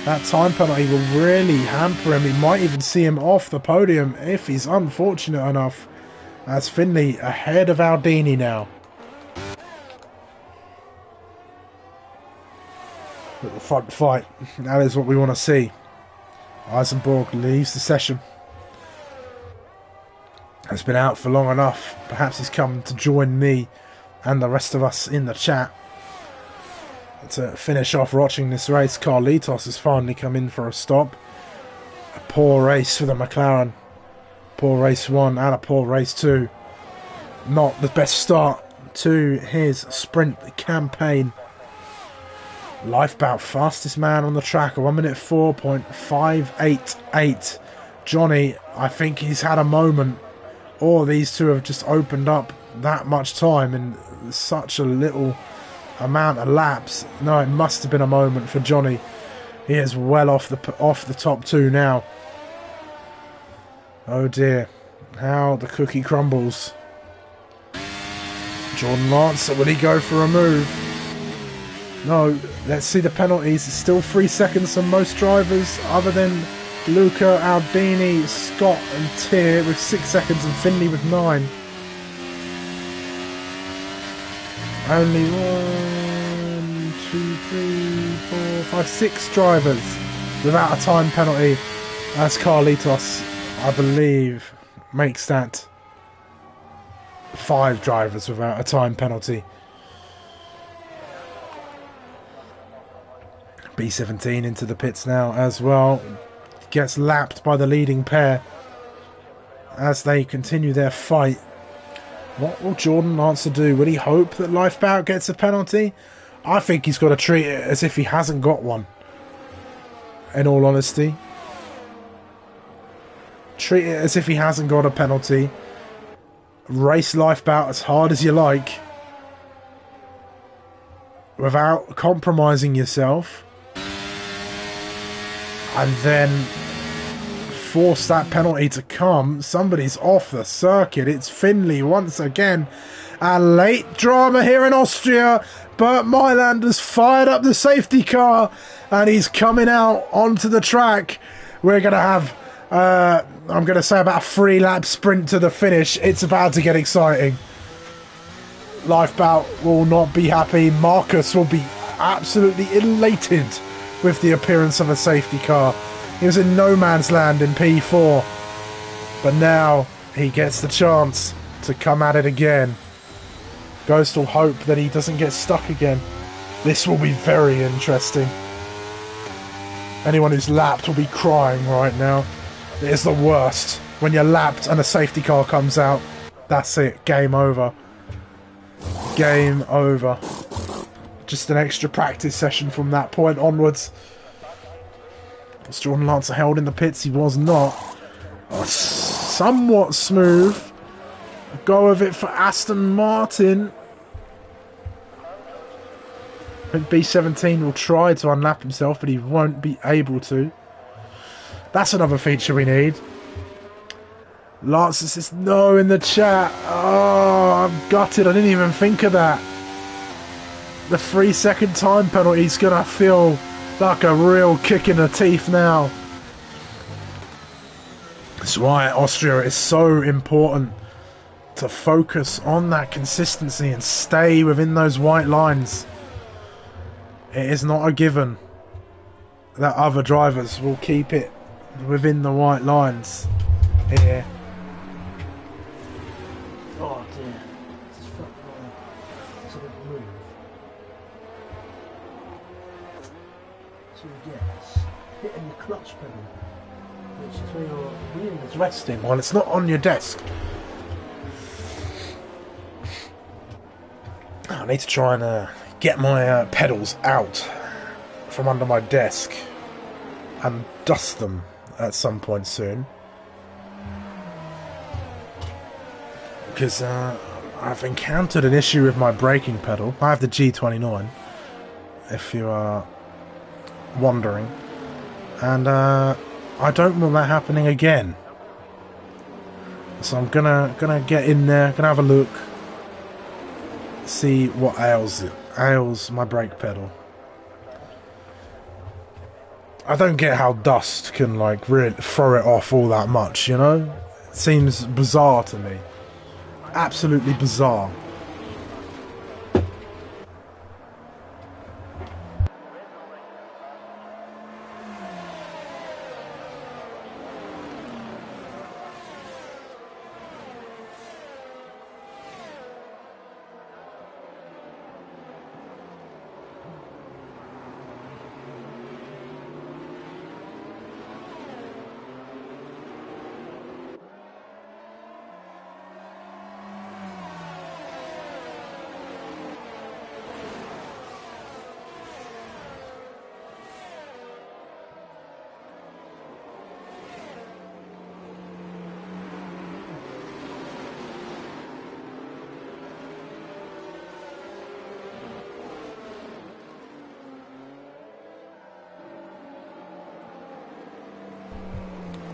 That time penalty will really hamper him. He might even see him off the podium if he's unfortunate enough. As Finley ahead of Aldini now. Little front fight. That is what we want to see. Eisenborg leaves the session. Has been out for long enough. Perhaps he's come to join me and the rest of us in the chat to finish off watching this race. Carlitos has finally come in for a stop. A poor race for the McLaren. Poor race 1 and a poor race 2. Not the best start to his sprint campaign. Lifeboat, fastest man on the track, 1 minute 4.588. Johnny, I think he's had a moment, or these two have just opened up that much time in such a little amount of laps. No, it must have been a moment for Johnny. He is well off the top two now. Oh dear, how the cookie crumbles. Jordan Lancer, will he go for a move? No, let's see the penalties. It's still 3 seconds for most drivers other than Luca, Aldini, Scott and Tyr with 6 seconds and Finley with 9. Only 1, 2, 3, 4, 5, 6 drivers without a time penalty, as Carlitos, I believe, makes that 5 drivers without a time penalty. B17 into the pits now as well. Gets lapped by the leading pair as they continue their fight. What will Jordan Lancer do? Will he hope that Lifeboat gets a penalty? I think he's got to treat it as if he hasn't got one. In all honesty. Treat it as if he hasn't got a penalty. Race Lifeboat as hard as you like. Without compromising yourself. And then force that penalty to come. Somebody's off the circuit. It's Finley once again. A late drama here in Austria. Bert Mylander's fired up the safety car. And he's coming out onto the track. We're going to have, I'm going to say, about a 3-lap sprint to the finish. It's about to get exciting. Lifeboat will not be happy. Marcus will be absolutely elated with the appearance of a safety car. He was in no man's land in P4. But now he gets the chance to come at it again. Ghost will hope that he doesn't get stuck again. This will be very interesting. Anyone who's lapped will be crying right now. It is the worst. When you're lapped and a safety car comes out, that's it. Game over. Game over. Just an extra practice session from that point onwards. Was Jordan Lancer held in the pits? He was not. Oh, somewhat smooth. A go of it for Aston Martin. I think B17 will try to unlap himself, but he won't be able to. That's another feature we need. Lancer says no in the chat. Oh, I'm gutted. I didn't even think of that. The 3-second time penalty is going to feel like a real kick in the teeth now. That's why Austria is so important to focus on that consistency and stay within those white lines. It is not a given that other drivers will keep it within the white lines here. Oh dear. This front line sort of move. So yes, hitting the clutch pedal, which is where your wheel is resting while it's not on your desk. I need to try and get my pedals out from under my desk and dust them at some point soon. Because I've encountered an issue with my braking pedal. I have the G29, if you are wondering. And I don't want that happening again. So I'm gonna get in there, gonna have a look, see what ails my brake pedal. I don't get how dust can like really throw it off all that much, you know? It seems bizarre to me. Absolutely bizarre.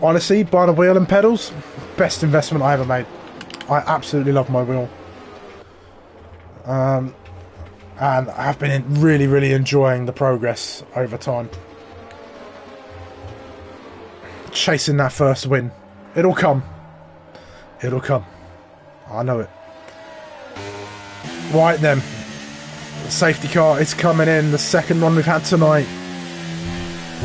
Honestly, buying a wheel and pedals, best investment I ever made. I absolutely love my wheel. And I've been really enjoying the progress over time. Chasing that first win. It'll come. It'll come. I know it. Right then. The safety car is coming in. The second one we've had tonight.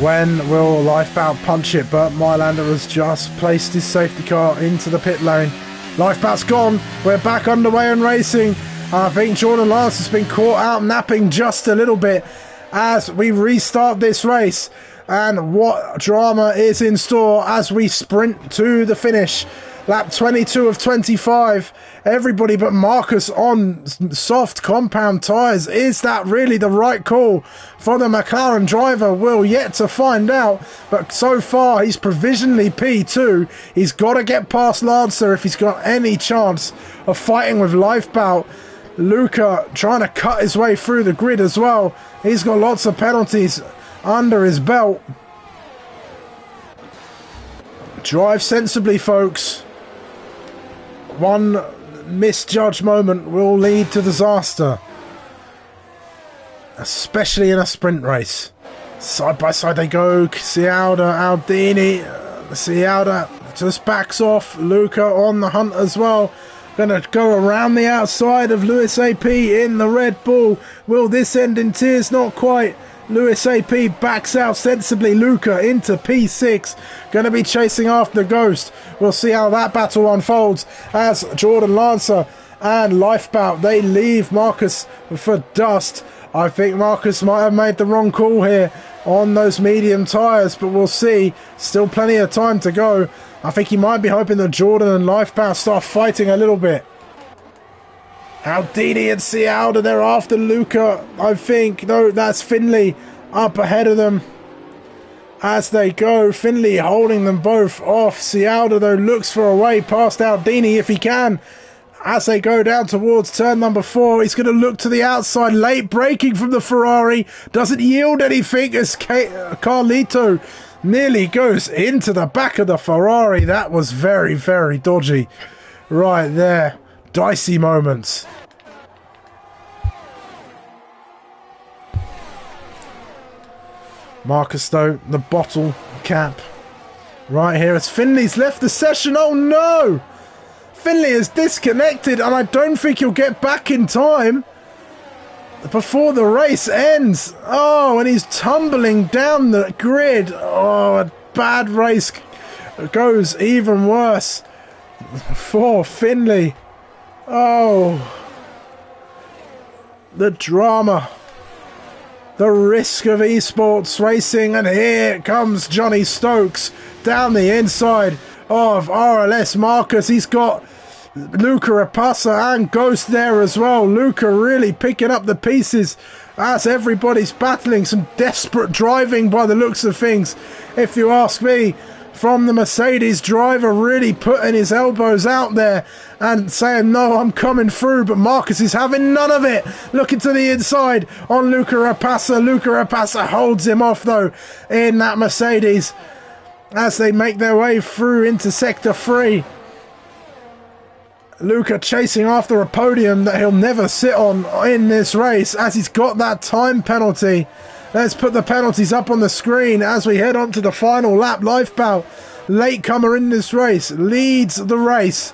When will Lifeboat punch it? Bert Mylander has just placed his safety car into the pit lane. Lifeboat's gone. We're back underway and racing. I think Jordan Lance has been caught out napping just a little bit as we restart this race. And what drama is in store as we sprint to the finish. Lap 22 of 25. Everybody but Marcus on soft compound tyres. Is that really the right call for the McLaren driver? We'll yet to find out. But so far, he's provisionally P2. He's got to get past Lancer if he's got any chance of fighting with Lifeboat. Luca trying to cut his way through the grid as well. He's got lots of penalties under his belt. Drive sensibly, folks. One misjudged moment will lead to disaster, especially in a sprint race. Side by side they go. Cialda, Aldini. Cialda just backs off. Luca on the hunt as well. Gonna go around the outside of Lewis AP in the Red Bull. Will this end in tears? Not quite. Lewis AP backs out sensibly. Luca into P6. Going to be chasing after Ghost. We'll see how that battle unfolds as Jordan Lancer and Lifeboat, they leave Marcus for dust. I think Marcus might have made the wrong call here on those medium tyres, but we'll see. Still plenty of time to go. I think he might be hoping that Jordan and Lifeboat start fighting a little bit. Aldini and Cialda, they're after Luca, I think. No, that's Finley up ahead of them as they go. Finley holding them both off. Cialda, though, looks for a way past Aldini if he can. As they go down towards turn number 4, he's going to look to the outside. Late braking from the Ferrari. Doesn't yield anything as Carlito nearly goes into the back of the Ferrari. That was very, very dodgy right there. Dicey moments. Marcus, though, the bottle cap right here as Finley's left the session. Oh no! Finley is disconnected and I don't think he'll get back in time before the race ends. Oh, and he's tumbling down the grid. Oh, a bad race goes even worse for Finley. Oh, the drama, the risk of esports racing, and here comes Johnny Stokes down the inside of RLS Marcus. He's got Luca Rapassa and Ghost there as well. Luca really picking up the pieces as everybody's battling. Some desperate driving by the looks of things, if you ask me, from the Mercedes driver, really putting his elbows out there and saying, no, I'm coming through, but Marcus is having none of it. Looking to the inside on Luca Rapassa. Luca Rapassa holds him off, though, in that Mercedes as they make their way through into Sector 3. Luca chasing after a podium that he'll never sit on in this race as he's got that time penalty. Let's put the penalties up on the screen as we head on to the final lap. Lifeboat, latecomer in this race, leads the race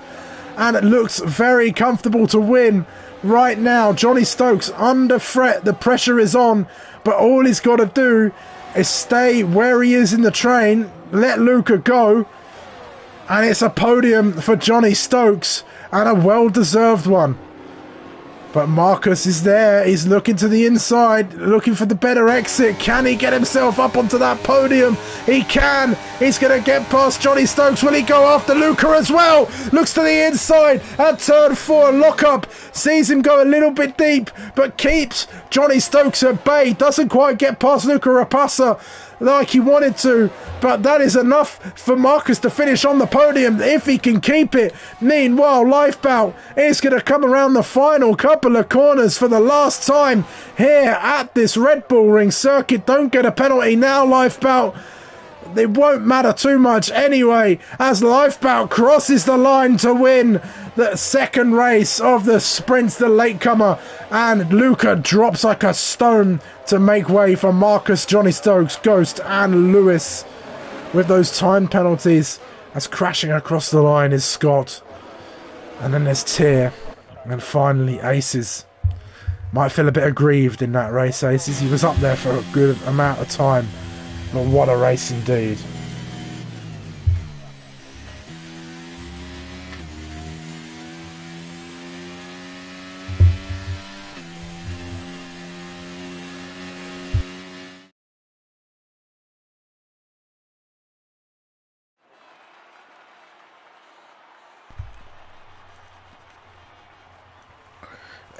and it looks very comfortable to win right now. Johnny Stokes under threat, the pressure is on, but all he's got to do is stay where he is in the train, let Luca go, and it's a podium for Johnny Stokes and a well-deserved one. But Marcus is there. He's looking to the inside, looking for the better exit. Can he get himself up onto that podium? He can. He's going to get past Johnny Stokes. Will he go after Luca as well? Looks to the inside at turn 4. Lockup sees him go a little bit deep, but keeps Johnny Stokes at bay. Doesn't quite get past Luca Rapassa like he wanted to, but that is enough for Marcus to finish on the podium if he can keep it. Meanwhile, Lifeboat is going to come around the final couple of corners for the last time here at this Red Bull Ring circuit. Don't get a penalty now, Lifeboat. It won't matter too much anyway as Lifeboat crosses the line to win the second race of the sprints, the latecomer, and Luca drops like a stone to make way for Marcus, Johnny Stokes, Ghost and Lewis with those time penalties. As crashing across the line is Scott, and then there's Tier, and finally Aces. Might feel a bit aggrieved in that race, Aces. He was up there for a good amount of time, but what a race indeed.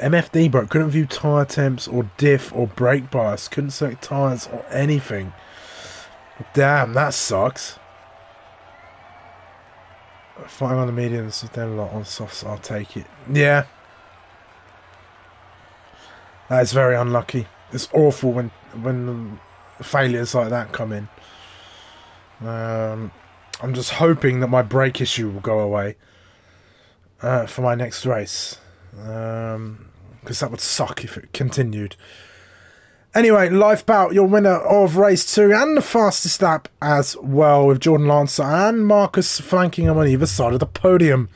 MFD, bro. Couldn't view tyre temps or diff or brake bias. Couldn't select tyres or anything. Damn, that sucks. Fighting on the mediums, then a lot on softs. I'll take it. Yeah. That is very unlucky. It's awful when failures like that come in. I'm just hoping that my brake issue will go away for my next race. Because that would suck if it continued. Anyway, Life Bout, your winner of race 2 and the fastest lap as well, with Jordan Lancer and Marcus flanking him on either side of the podium.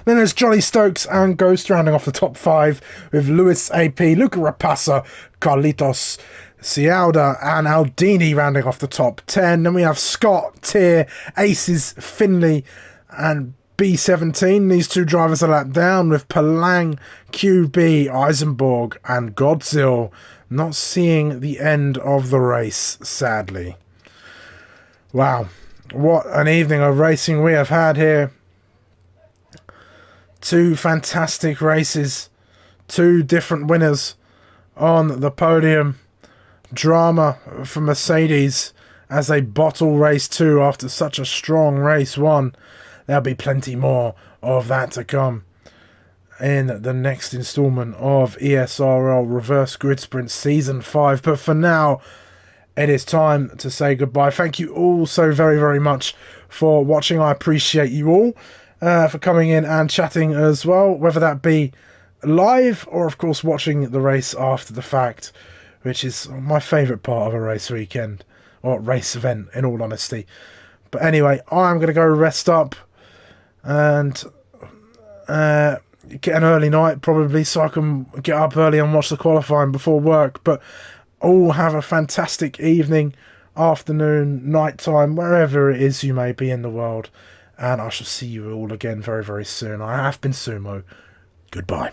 Then there's Johnny Stokes and Ghost rounding off the top 5, with Lewis AP, Luca Rapassa, Carlitos Cialda and Aldini rounding off the top 10. Then we have Scott, Tier, Aces, Finley and B17. These two drivers are lapped down, with Palang, QB, Eisenborg and Godzilla not seeing the end of the race, sadly. Wow, what an evening of racing we have had here. 2 fantastic races, 2 different winners on the podium. Drama for Mercedes as they bottle race 2 after such a strong race 1. There'll be plenty more of that to come in the next instalment of ESRL Reverse Grid Sprint Season 5. But for now, it is time to say goodbye. Thank you all so very, very much for watching. I appreciate you all for coming in and chatting as well, whether that be live or, of course, watching the race after the fact, which is my favourite part of a race weekend, or race event, in all honesty. But anyway, I'm going to go rest up and get an early night probably, so I can get up early and watch the qualifying before work. But all have a fantastic evening, afternoon, night time, wherever it is you may be in the world, and I shall see you all again very, very soon. I have been Sumo. Goodbye.